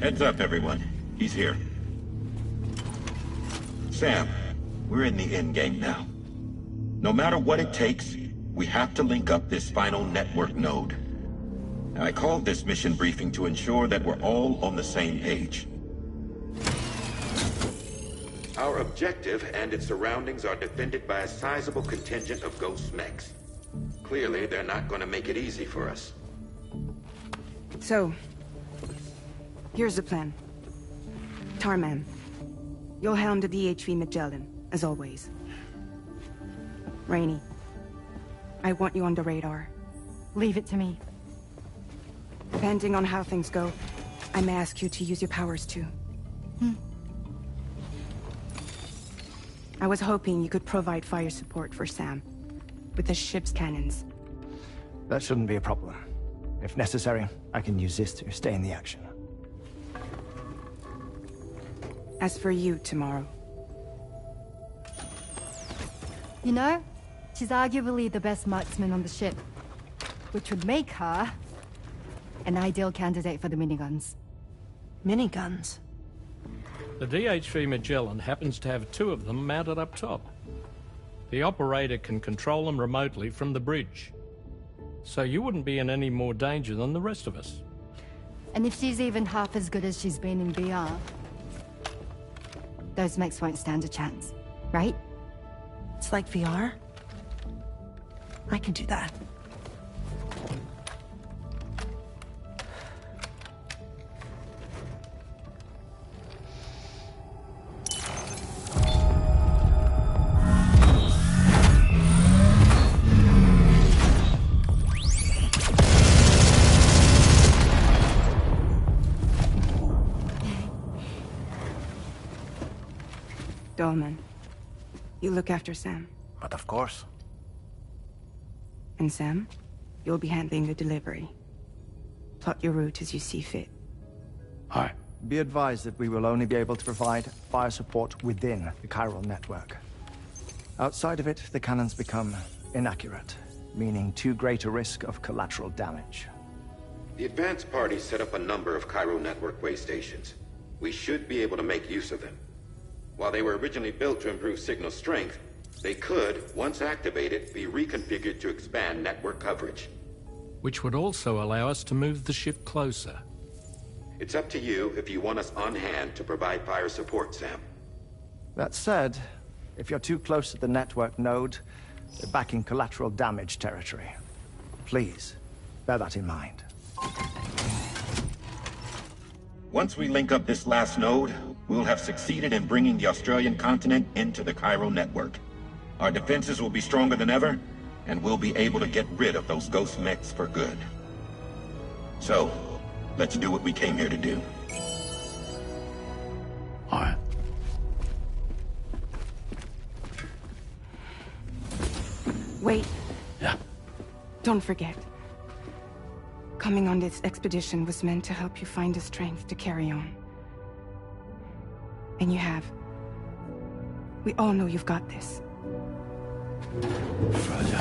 Heads up, everyone. He's here. Sam, we're in the endgame now. No matter what it takes, we have to link up this final network node. I called this mission briefing to ensure that we're all on the same page. Our objective and its surroundings are defended by a sizable contingent of ghost mechs. Clearly, they're not going to make it easy for us. So, here's the plan. Tarman, you'll helm the DHV Magellan, as always. Rainey, I want you on the radar. Leave it to me. Depending on how things go, I may ask you to use your powers too. I was hoping you could provide fire support for Sam, with the ship's cannons. That shouldn't be a problem. If necessary, I can use this to stay in the action. As for you, tomorrow. You know, she's arguably the best marksman on the ship, which would make her an ideal candidate for the miniguns. Miniguns? The DHV Magellan happens to have 2 of them mounted up top. The operator can control them remotely from the bridge. So you wouldn't be in any more danger than the rest of us. And if she's even half as good as she's been in VR, those mechs won't stand a chance, right? It's like VR? I can do that. Dolman, you look after Sam. But of course. And Sam, you'll be handling the delivery. Plot your route as you see fit. All right. Be advised that we will only be able to provide fire support within the chiral network. Outside of it, the cannons become inaccurate, meaning too great a risk of collateral damage. The advanced party set up a number of Cairo network way stations. We should be able to make use of them. While they were originally built to improve signal strength, they could, once activated, be reconfigured to expand network coverage. Which would also allow us to move the ship closer. It's up to you if you want us on hand to provide fire support, Sam. That said, if you're too close to the network node, you're back in collateral damage territory. Please, bear that in mind. Once we link up this last node, we'll have succeeded in bringing the Australian continent into the Cairo network. Our defenses will be stronger than ever, and we'll be able to get rid of those ghost mechs for good. So, let's do what we came here to do. All right. Wait. Yeah. Don't forget. Coming on this expedition was meant to help you find the strength to carry on. And you have. We all know you've got this. Roger.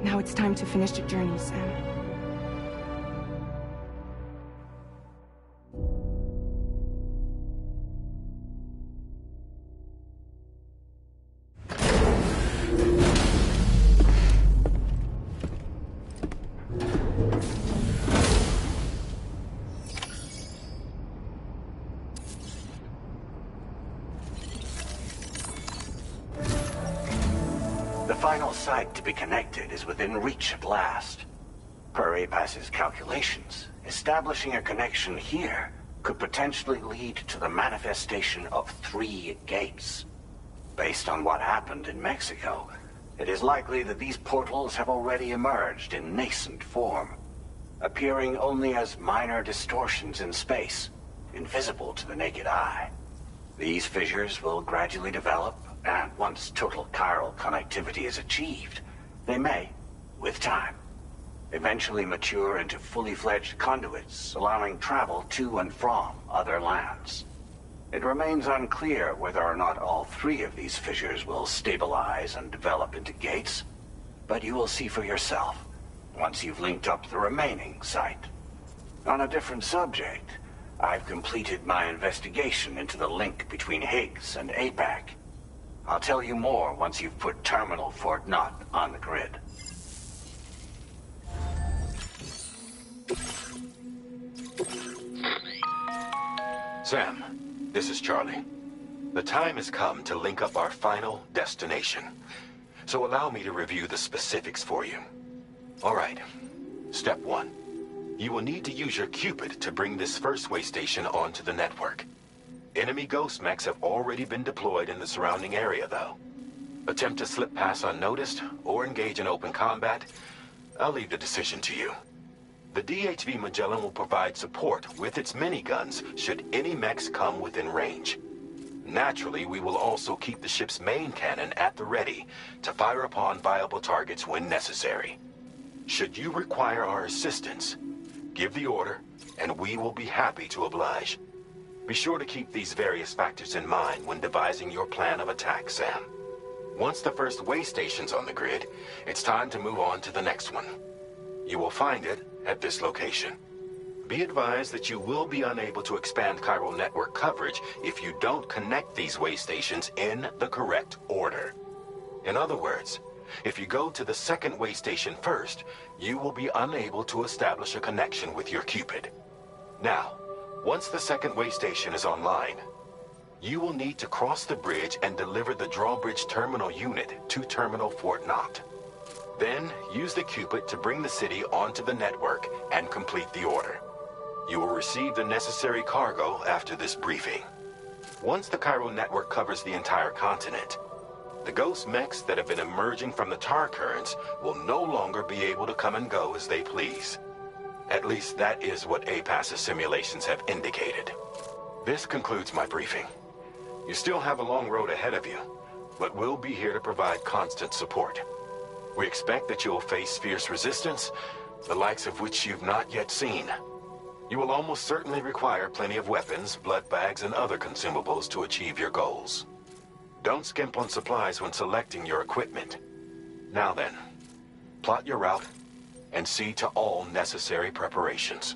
Now it's time to finish the journey, Sam. The final site to be connected is within reach at last. Per APAS's calculations, establishing a connection here could potentially lead to the manifestation of 3 gates. Based on what happened in Mexico, it is likely that these portals have already emerged in nascent form, appearing only as minor distortions in space, invisible to the naked eye. These fissures will gradually develop, and once total chiral connectivity is achieved, they may, with time, eventually mature into fully fledged conduits, allowing travel to and from other lands. It remains unclear whether or not all 3 of these fissures will stabilize and develop into gates, but you will see for yourself once you've linked up the remaining site. On a different subject, I've completed my investigation into the link between Higgs and APAC. I'll tell you more once you've put Terminal Fort Knott on the grid. Sam, this is Charlie. The time has come to link up our final destination. So allow me to review the specifics for you. All right. Step 1. You will need to use your Cupid to bring this first way station onto the network. Enemy ghost mechs have already been deployed in the surrounding area, though. Attempt to slip past unnoticed or engage in open combat, I'll leave the decision to you. The DHV Magellan will provide support with its miniguns should any mechs come within range. Naturally, we will also keep the ship's main cannon at the ready to fire upon viable targets when necessary. Should you require our assistance, give the order, and we will be happy to oblige. Be sure to keep these various factors in mind when devising your plan of attack, Sam. Once the first way station's on the grid, it's time to move on to the next one. You will find it at this location. Be advised that you will be unable to expand chiral network coverage if you don't connect these way stations in the correct order. In other words, if you go to the second way station first, you will be unable to establish a connection with your Cupid. Now, once the second way station is online, you will need to cross the bridge and deliver the drawbridge terminal unit to Terminal Fort Knott. Then, use the Cupid to bring the city onto the network and complete the order. You will receive the necessary cargo after this briefing. Once the chiral network covers the entire continent, the ghost mechs that have been emerging from the tar currents will no longer be able to come and go as they please. At least that is what APAS's simulations have indicated. This concludes my briefing. You still have a long road ahead of you, but we'll be here to provide constant support. We expect that you will face fierce resistance, the likes of which you've not yet seen. You will almost certainly require plenty of weapons, blood bags, and other consumables to achieve your goals. Don't skimp on supplies when selecting your equipment. Now then, plot your route, and see to all necessary preparations.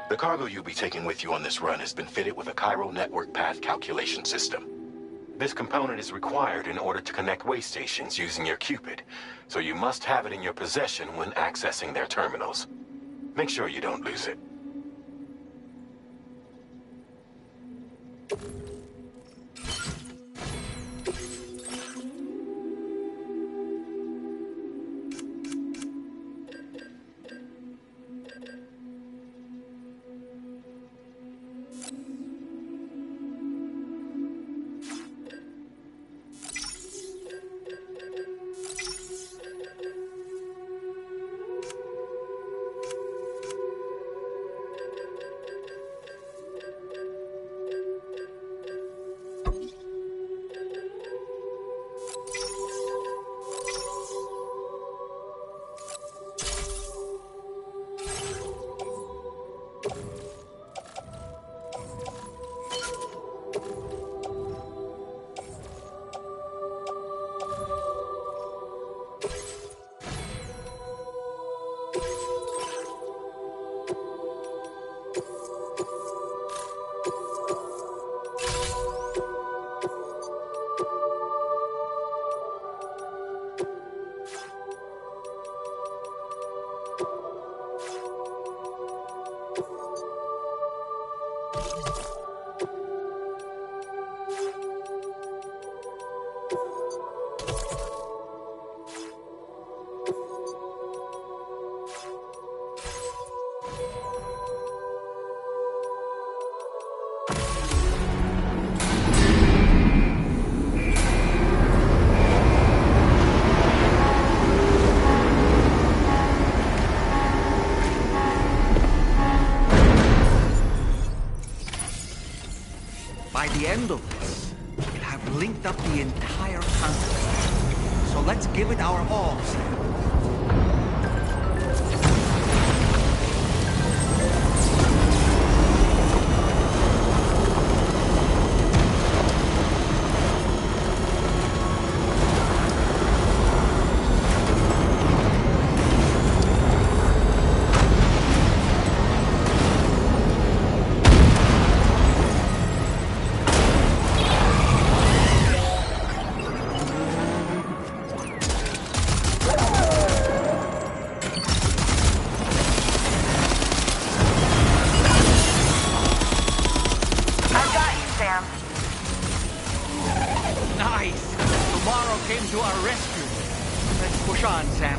The cargo you'll be taking with you on this run has been fitted with a chiral network path calculation system. This component is required in order to connect way stations using your Cupid, so you must have it in your possession when accessing their terminals. Make sure you don't lose it. By the end of this, we'll have linked up the entire continent. So let's give it our all, Sam.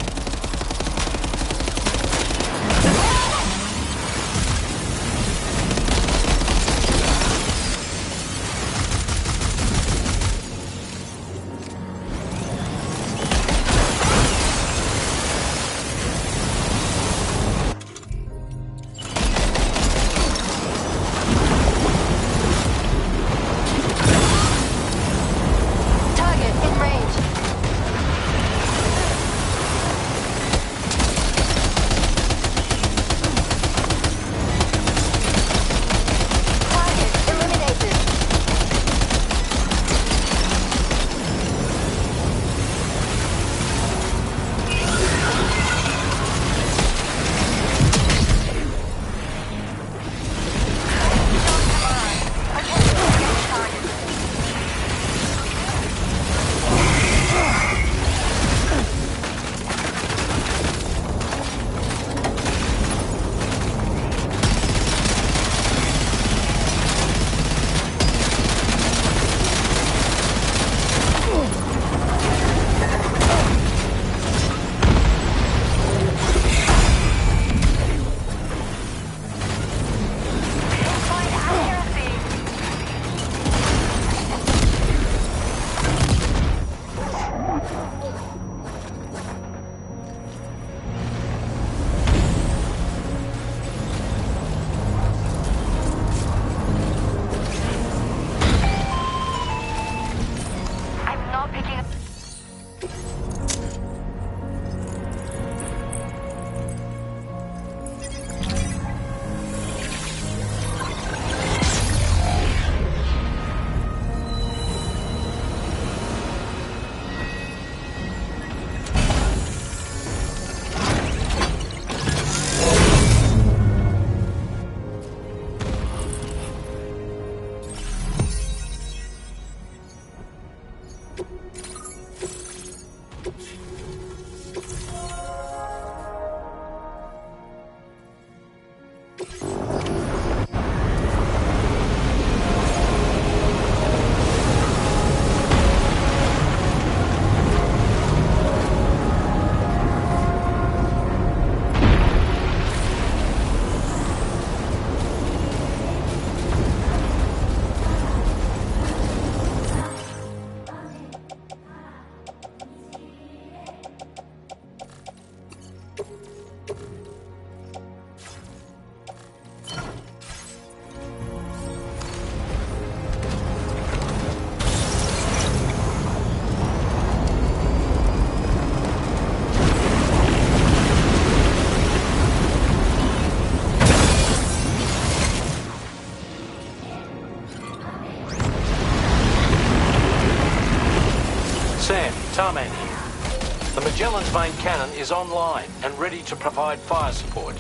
Starman here. The Magellan's main cannon is online and ready to provide fire support.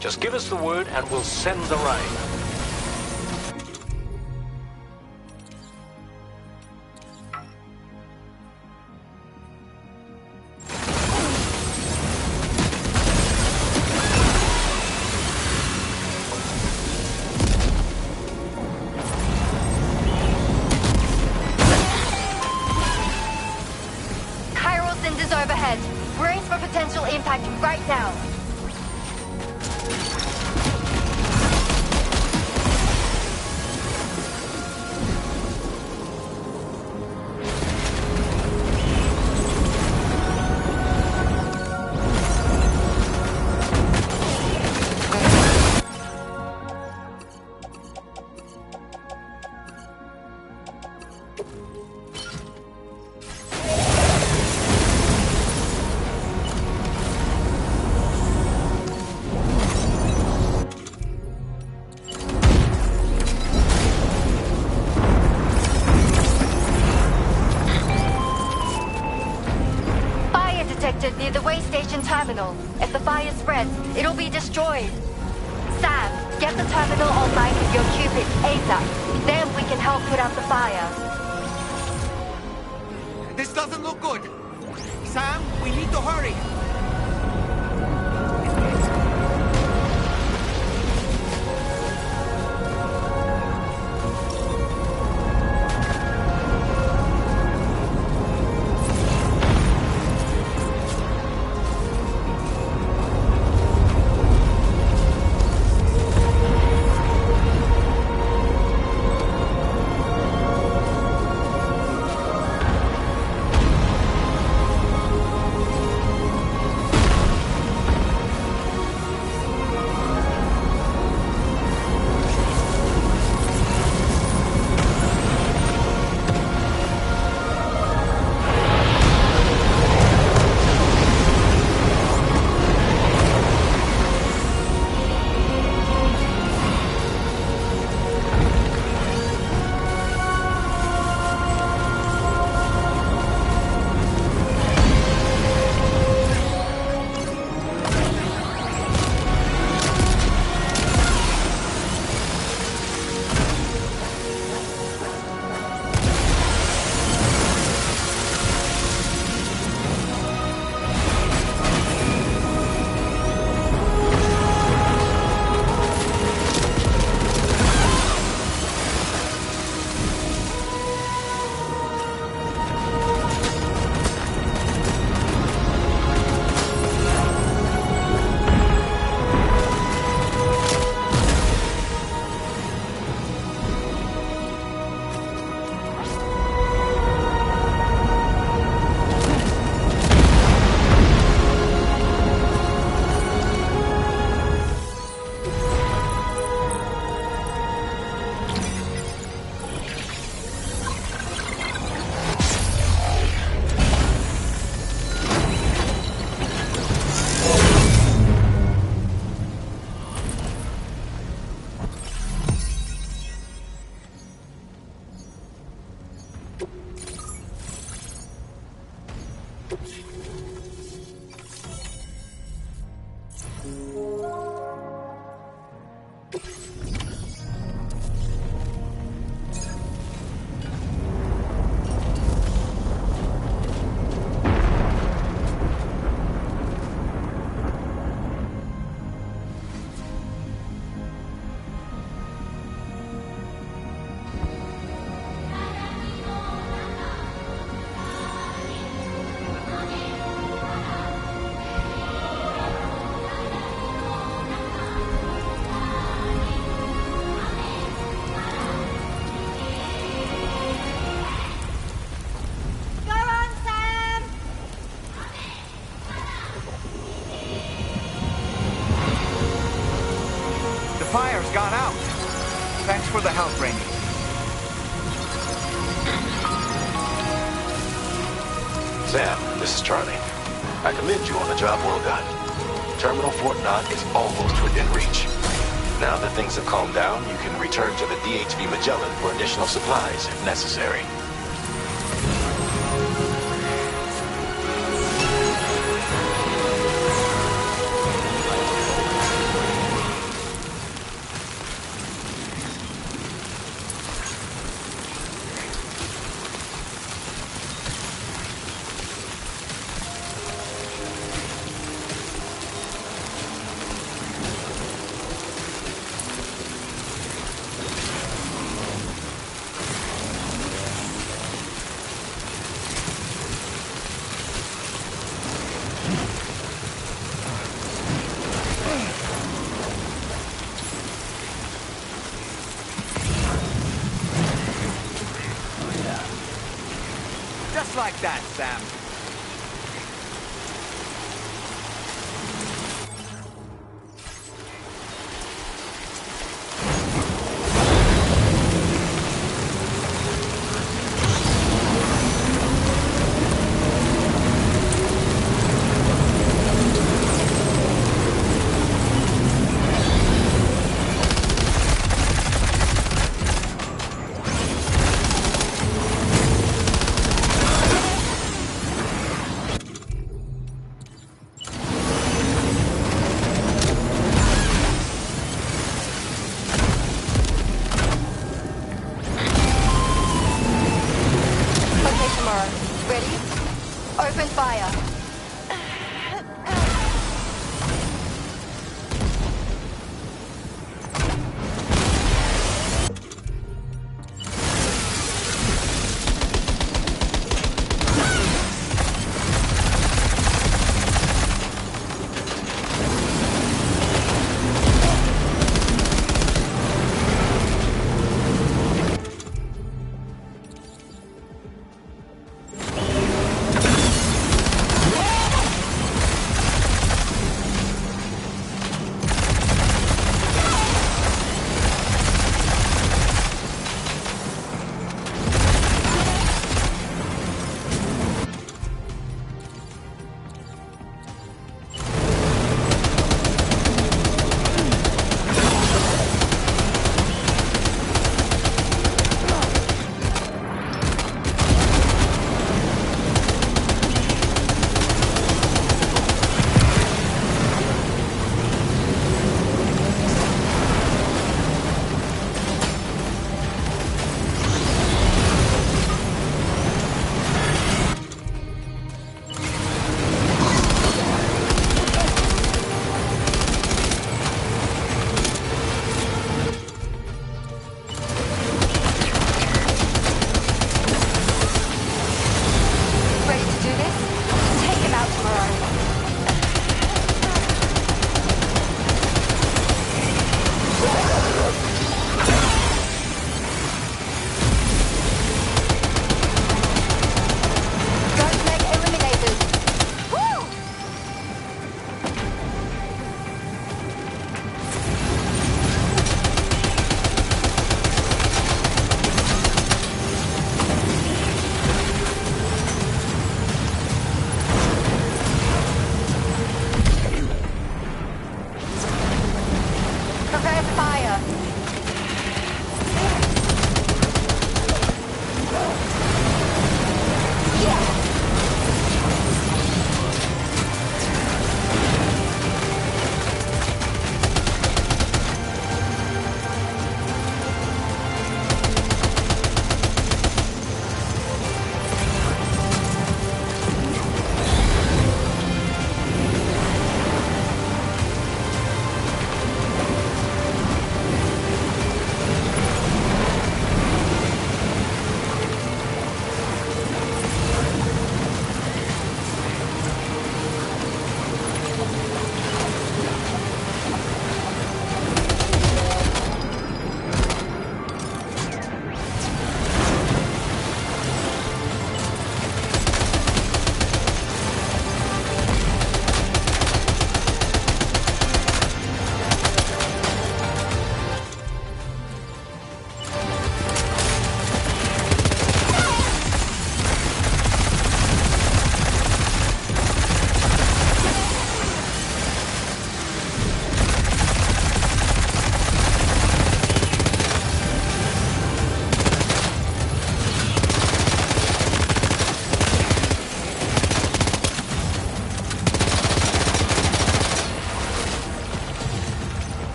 Just give us the word and we'll send the rain. Overhead. Brace for potential impact right now. Near the way station terminal. If the fire spreads, it'll be destroyed. Sam, get the terminal online with your Cupid ASAP. Then we can help put out the fire. This doesn't look good. Sam, we need to hurry. Fire's gone out. Thanks for the help, Rainey. Sam, this is Charlie. I commend you on the job well done. Terminal Fort Knott is almost within reach. Now that things have calmed down, you can return to the DHV Magellan for additional supplies if necessary. Just like that, Sam.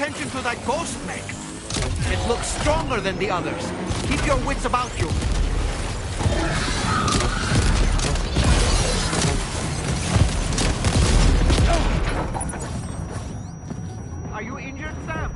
attention to that ghost mech. It looks stronger than the others. Keep your wits about you. Are you injured, Sam?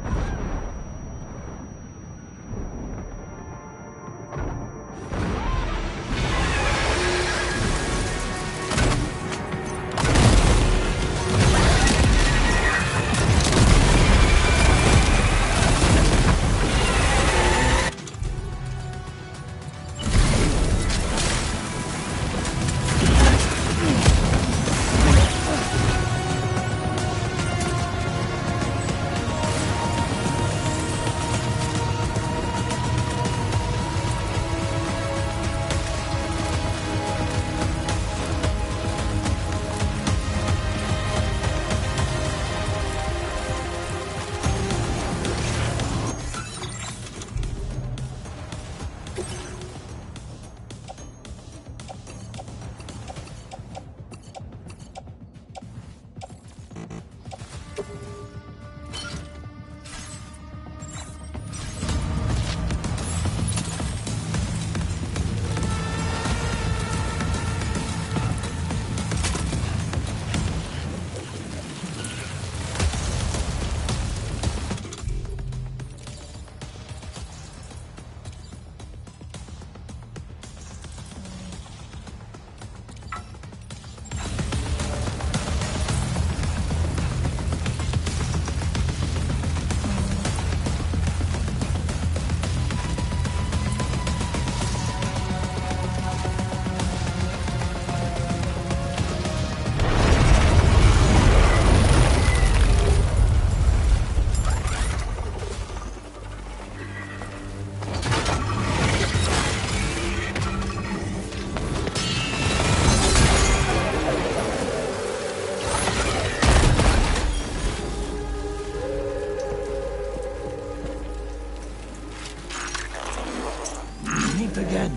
Again.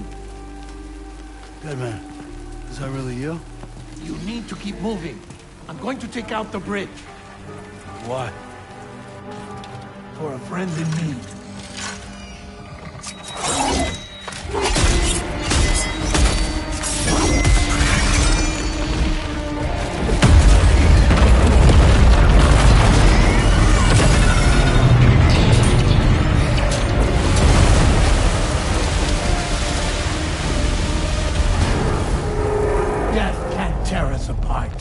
Good man. Is that really you? You need to keep moving. I'm going to take out the bridge. Why? For a friend in need. Tear us apart.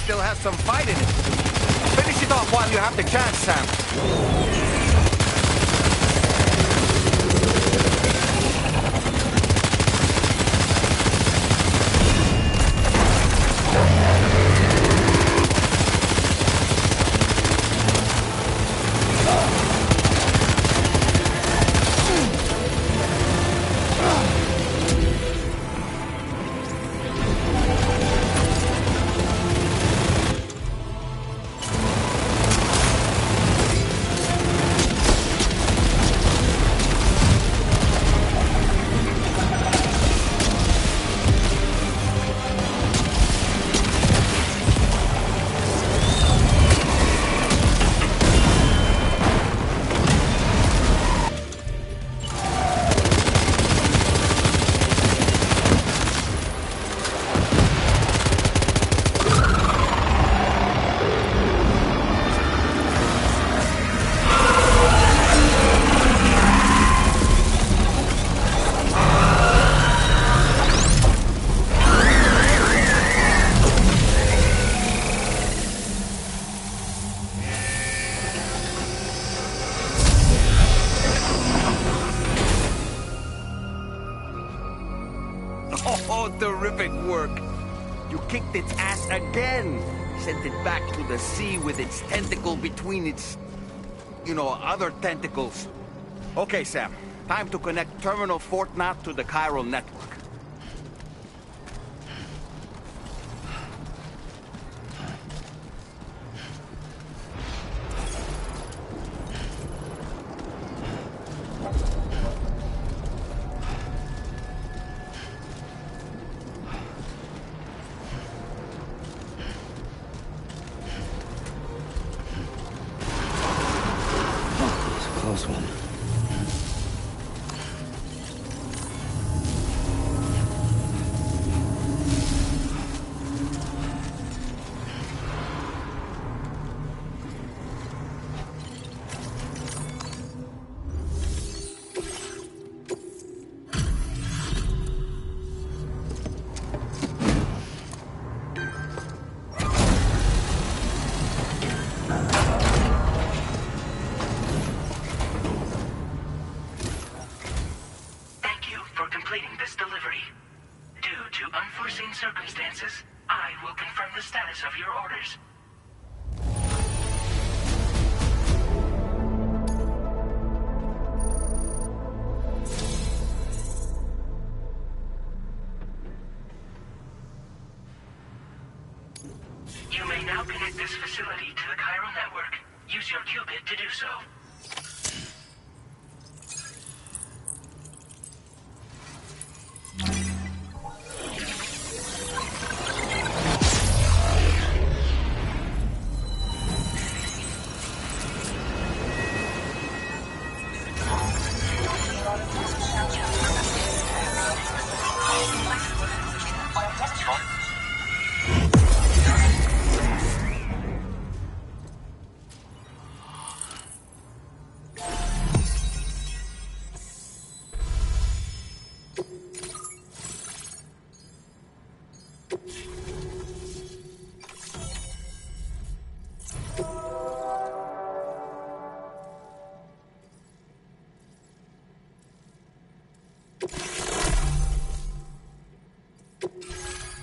Still has some fight in it. Finish it off while you have the chance, Sam. Oh, terrific work. You kicked its ass again. Sent it back to the sea with its tentacle between its, other tentacles. Okay, Sam. Time to connect Terminal Fort Knot to the chiral network. Close one. Circumstances, I will confirm the status of your orders. You may now connect this facility to the chiral network. Use your qubit to do so.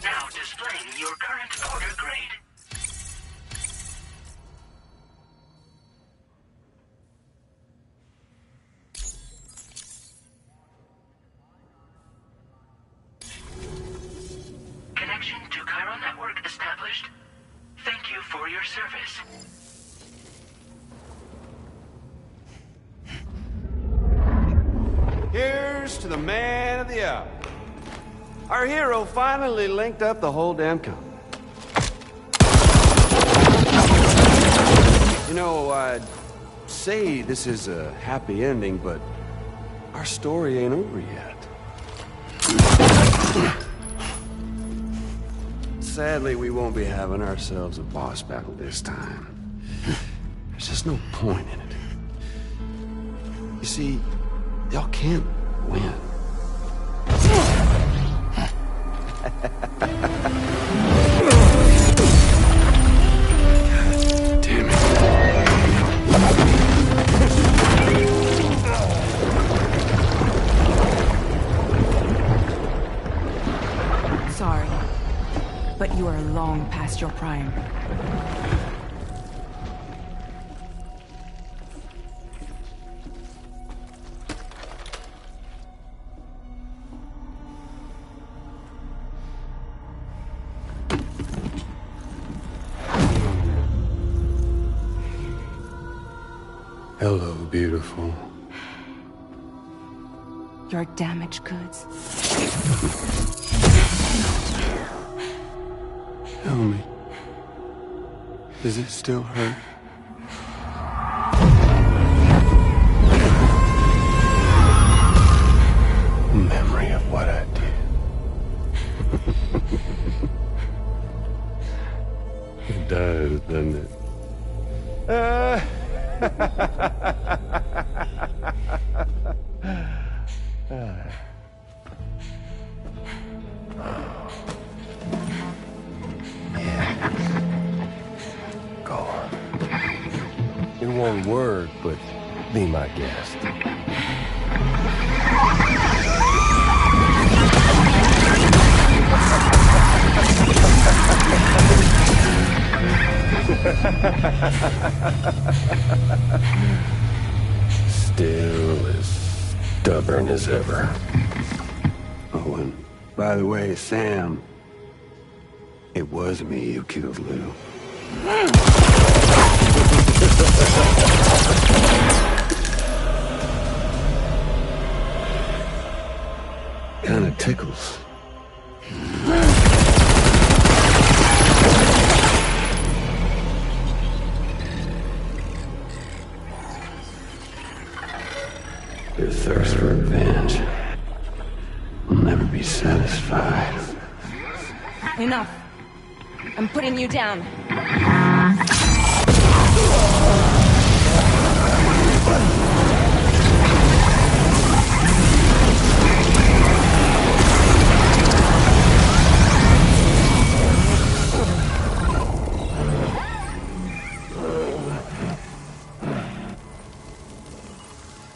Now displaying your current order grade. Connection to chiral network established. Thank you for your service. Here's to the man of the hour. Our hero finally linked up the whole damn company. I'd say this is a happy ending, but our story ain't over yet. Sadly, we won't be having ourselves a boss battle this time. There's just no point in it. You see, y'all can't win. Damn it. Sorry, but you are long past your prime. Hello, beautiful. Your damaged goods. Tell me, does it still hurt? Memory of what I did. It does, doesn't it? Go on. In one word, but be my guest. Still as stubborn as ever. Oh, and by the way, Sam, it was me who killed Lou. Kinda tickles. Your thirst for revenge will never be satisfied. Enough. I'm putting you down.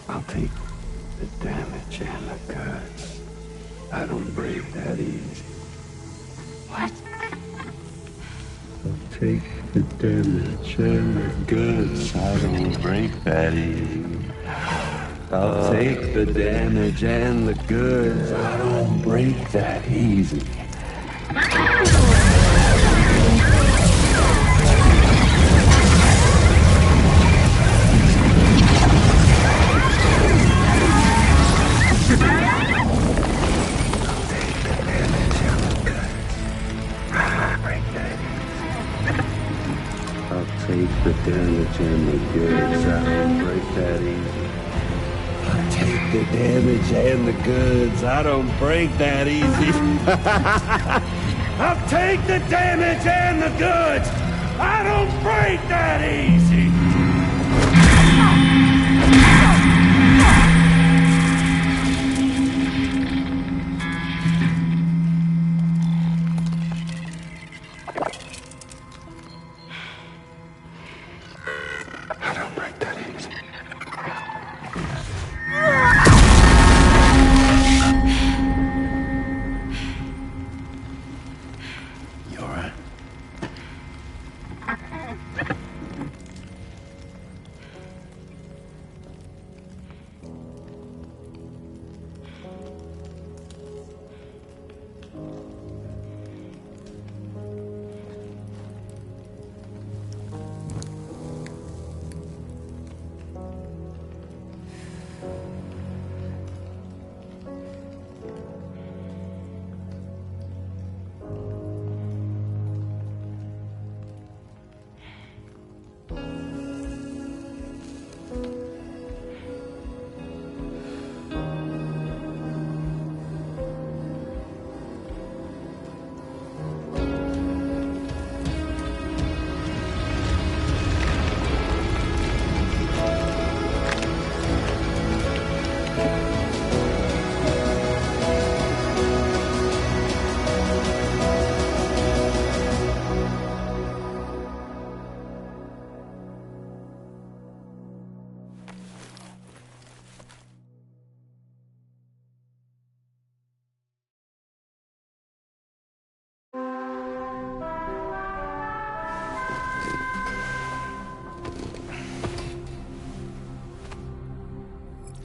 I'll take the damage and the cuts. I don't break that easy. What? I'll take the damage and the goods. I don't break that easy. I'll take the damage and the goods. I don't break that easy. Take the damage and the goods. I don't break that easy. I'll take the damage and the goods. I don't break that easy. I'll take the damage and the goods. I don't break that easy.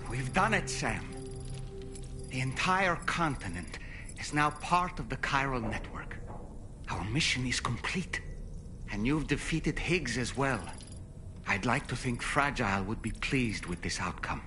We've done it, Sam. The entire continent is now part of the chiral network. Our mission is complete. And you've defeated Higgs as well. I'd like to think Fragile would be pleased with this outcome.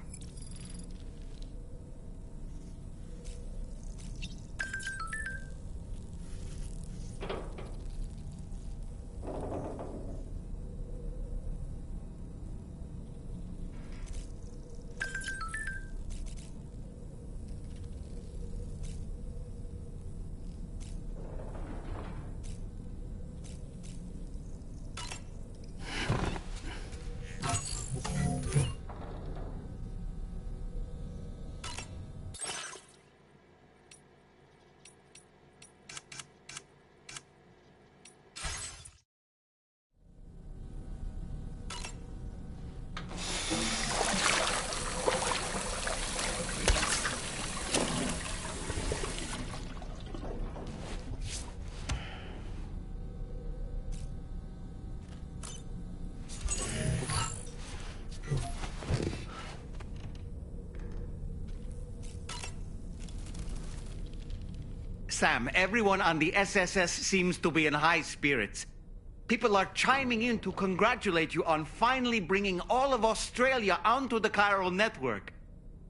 Sam, everyone on the SSS seems to be in high spirits. People are chiming in to congratulate you on finally bringing all of Australia onto the chiral network.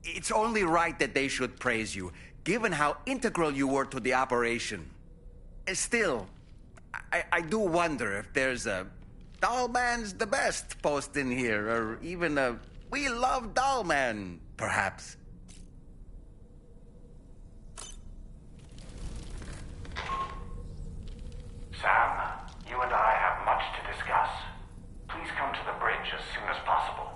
It's only right that they should praise you, given how integral you were to the operation. Still, I do wonder if there's a Dollman's the best post in here, or even a We Love Dollman, perhaps. Sam, you and I have much to discuss. Please come to the bridge as soon as possible.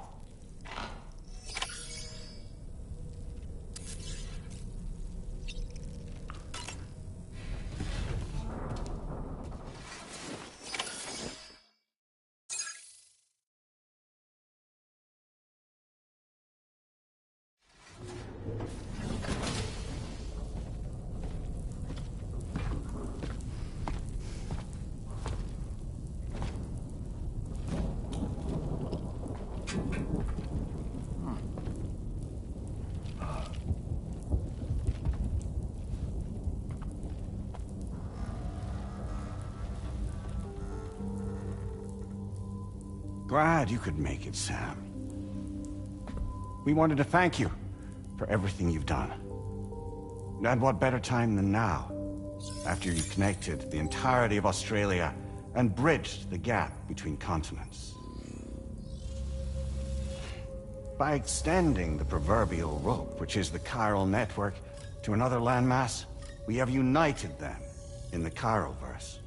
Glad you could make it, Sam. We wanted to thank you for everything you've done. And what better time than now, after you connected the entirety of Australia and bridged the gap between continents. By extending the proverbial rope, which is the chiral network, to another landmass, we have united them in the Chiroverse.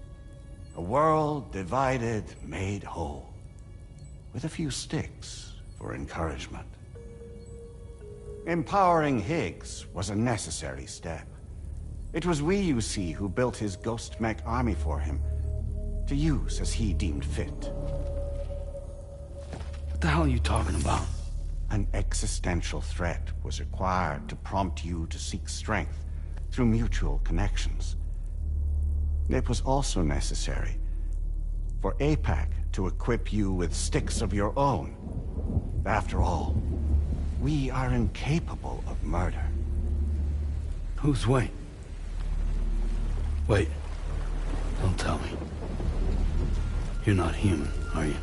A world divided, made whole. With a few sticks for encouragement. Empowering Higgs was a necessary step. It was we, you see, who built his ghost mech army for him, to use as he deemed fit. What the hell are you talking about? An existential threat was required to prompt you to seek strength through mutual connections. It was also necessary for APAC to equip you with sticks of your own. After all, we are incapable of murder. Who's Wayne? Wait. Don't tell me. You're not human, are you?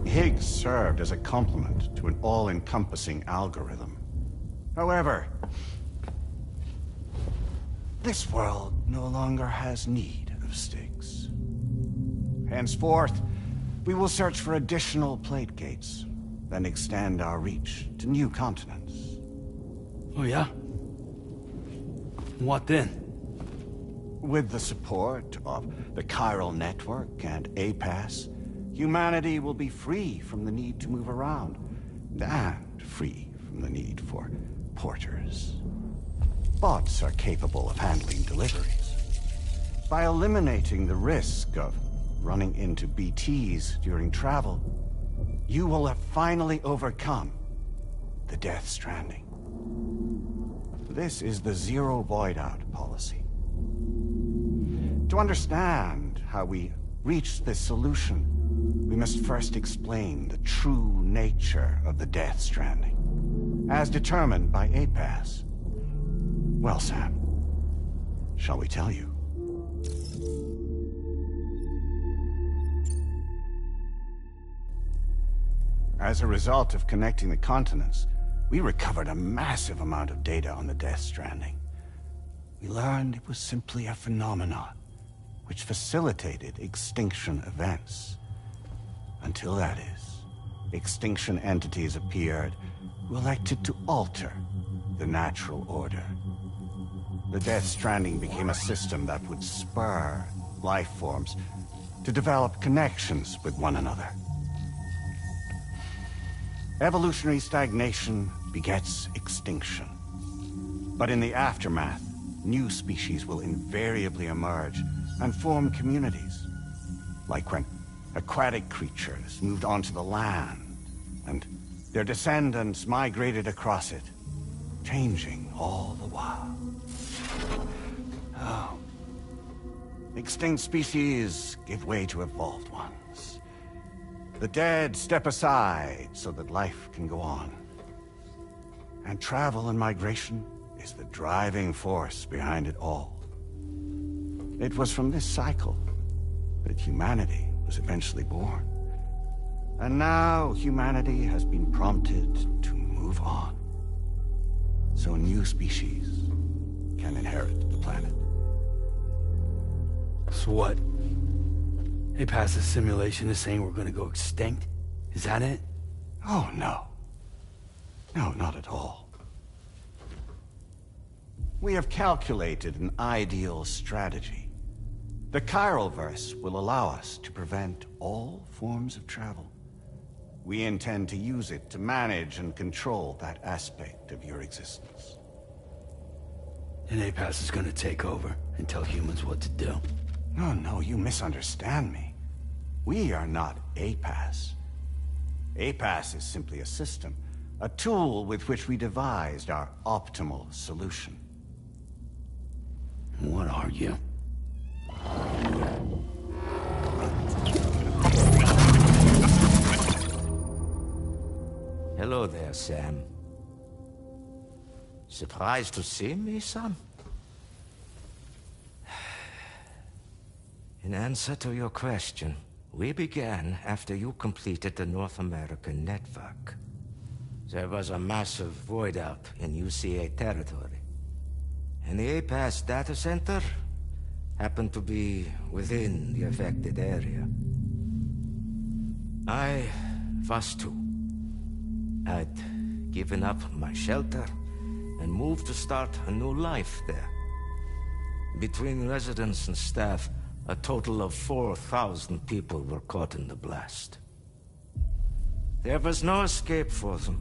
Higgs served as a complement to an all-encompassing algorithm. However, this world no longer has need of sticks. Henceforth, we will search for additional plate gates, then extend our reach to new continents. Oh yeah? What then? With the support of the chiral network and APAS, humanity will be free from the need to move around, and free from the need for porters. Bots are capable of handling deliveries. By eliminating the risk of running into BTs during travel, you will have finally overcome the Death Stranding. This is the Zero Void Out policy. To understand how we reached this solution, we must first explain the true nature of the Death Stranding, as determined by APAS. Well, Sam, shall we tell you? As a result of connecting the continents, we recovered a massive amount of data on the Death Stranding. We learned it was simply a phenomenon which facilitated extinction events. Until that is, extinction entities appeared who elected to alter the natural order. The Death Stranding became a system that would spur life forms to develop connections with one another. Evolutionary stagnation begets extinction. But in the aftermath, new species will invariably emerge and form communities. Like when aquatic creatures moved onto the land, and their descendants migrated across it, changing all the while. Oh. Extinct species give way to evolved ones. The dead step aside so that life can go on. And travel and migration is the driving force behind it all. It was from this cycle that humanity was eventually born. And now humanity has been prompted to move on. So new species can inherit the planet. So what? They passed a simulation is saying we're gonna go extinct? Is that it? Oh, no. No, not at all. We have calculated an ideal strategy. The Chiralverse will allow us to prevent all forms of travel. We intend to use it to manage and control that aspect of your existence. And APAS is gonna take over and tell humans what to do. No, you misunderstand me. We are not APAS. APAS is simply a system, a tool with which we devised our optimal solution. What are you? Hello there, Sam. Surprised to see me, son? In answer to your question, we began after you completed the North American network. There was a massive void out in UCA territory, and the APAS data center happened to be within the affected area. I was too. I'd given up my shelter and moved to start a new life there. Between residents and staff, a total of 4,000 people were caught in the blast. There was no escape for them.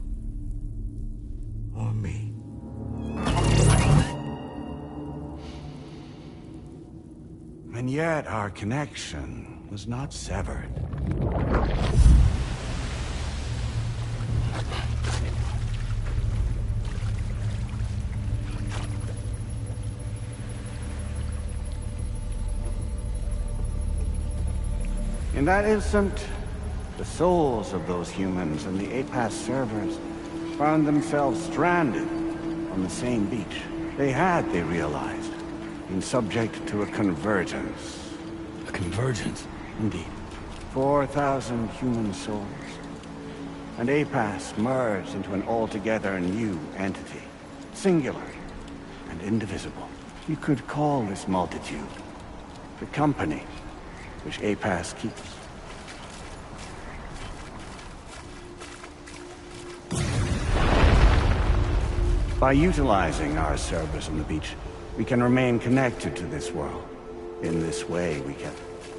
Or me. And yet our connection was not severed. In that instant, the souls of those humans and the APAS servers found themselves stranded on the same beach. They realized, been subject to a convergence. A convergence? Indeed. 4,000 human souls. And APAS merged into an altogether new entity. Singular and indivisible. You could call this multitude the company which APAS keeps. By utilizing our servers on the beach, we can remain connected to this world. In this way, we can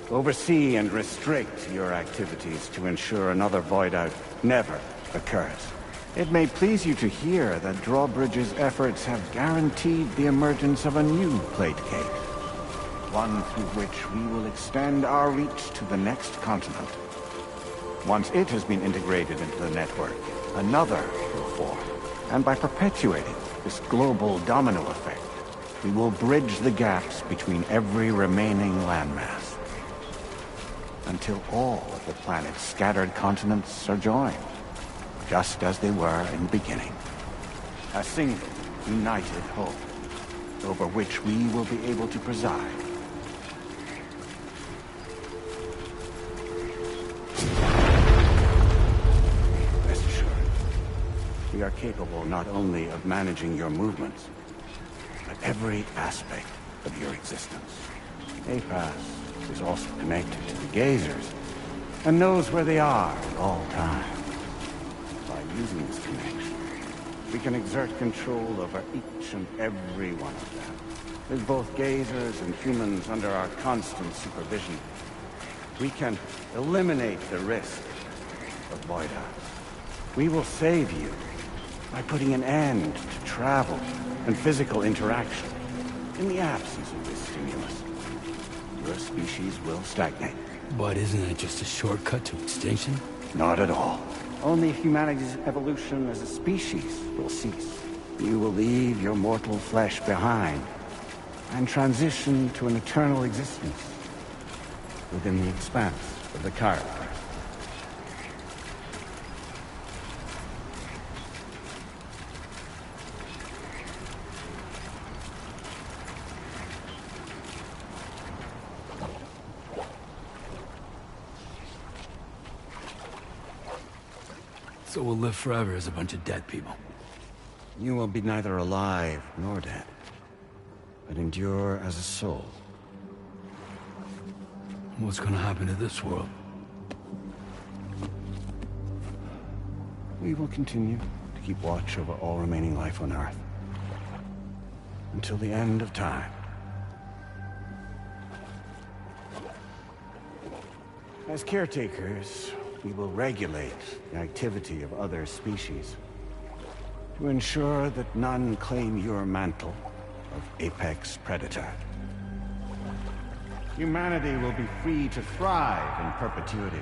oversee and restrict your activities to ensure another void out never occurs. It may please you to hear that Drawbridge's efforts have guaranteed the emergence of a new plate cake. One through which we will extend our reach to the next continent. Once it has been integrated into the network, another will form. And by perpetuating this global domino effect, we will bridge the gaps between every remaining landmass. Until all of the planet's scattered continents are joined, just as they were in the beginning. A single, united whole, over which we will be able to preside. We are capable not only of managing your movements, but every aspect of your existence. APAS is also connected to the Gazers, and knows where they are at all times. By using this connection, we can exert control over each and every one of them. With both Gazers and humans under our constant supervision, we can eliminate the risk of void out. We will save you by putting an end to travel and physical interaction. In the absence of this stimulus, your species will stagnate. But isn't it just a shortcut to extinction? Not at all. Only humanity's evolution as a species will cease. You will leave your mortal flesh behind and transition to an eternal existence within the expanse of the Chiralverse. So we'll live forever as a bunch of dead people. You will be neither alive nor dead, but endure as a soul. What's gonna happen to this world? We will continue to keep watch over all remaining life on Earth. Until the end of time. As caretakers, we will regulate the activity of other species to ensure that none claim your mantle of apex predator. Humanity will be free to thrive in perpetuity,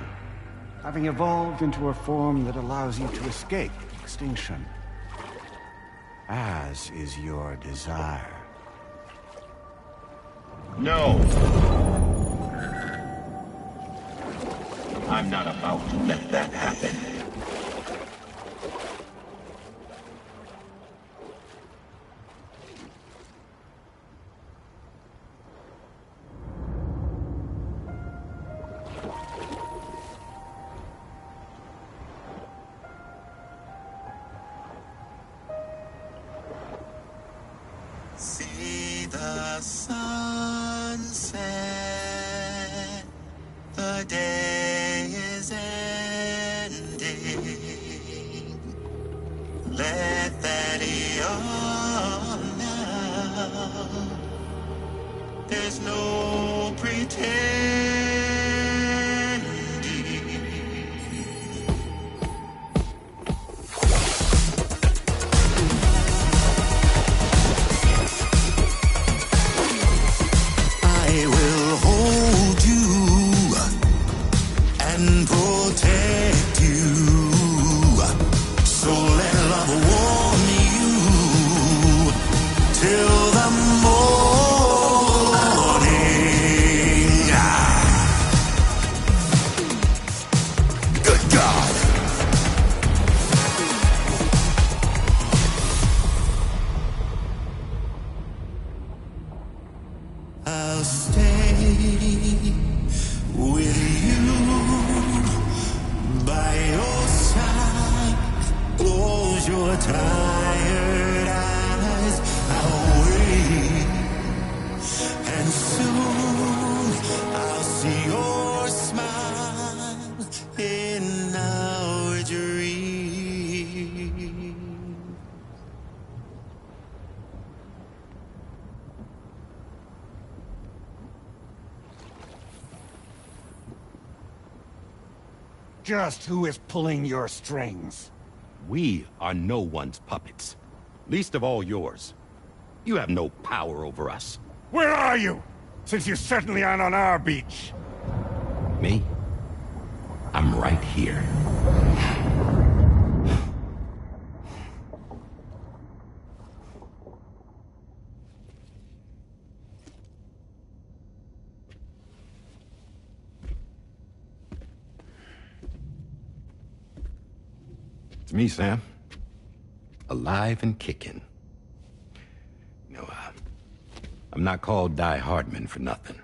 having evolved into a form that allows you to escape extinction, as is your desire. No! I'm not about to let that happen. See the sunset, the day is ending. Let that yawn now. There's no pretending. I will hold you and protect you. So let love warm you till the morning. Good God. I'll stay with you by your side. Close your tired eyes. I'll wait, and soon I'll see your smile in our dream. Just who is pulling your strings? We are no one's puppets. Least of all yours. You have no power over us. Where are you? Since you certainly aren't on our beach. Me? I'm right here. It's me, Sam. Alive and kicking. You know, I'm not called Die Hardman for nothing.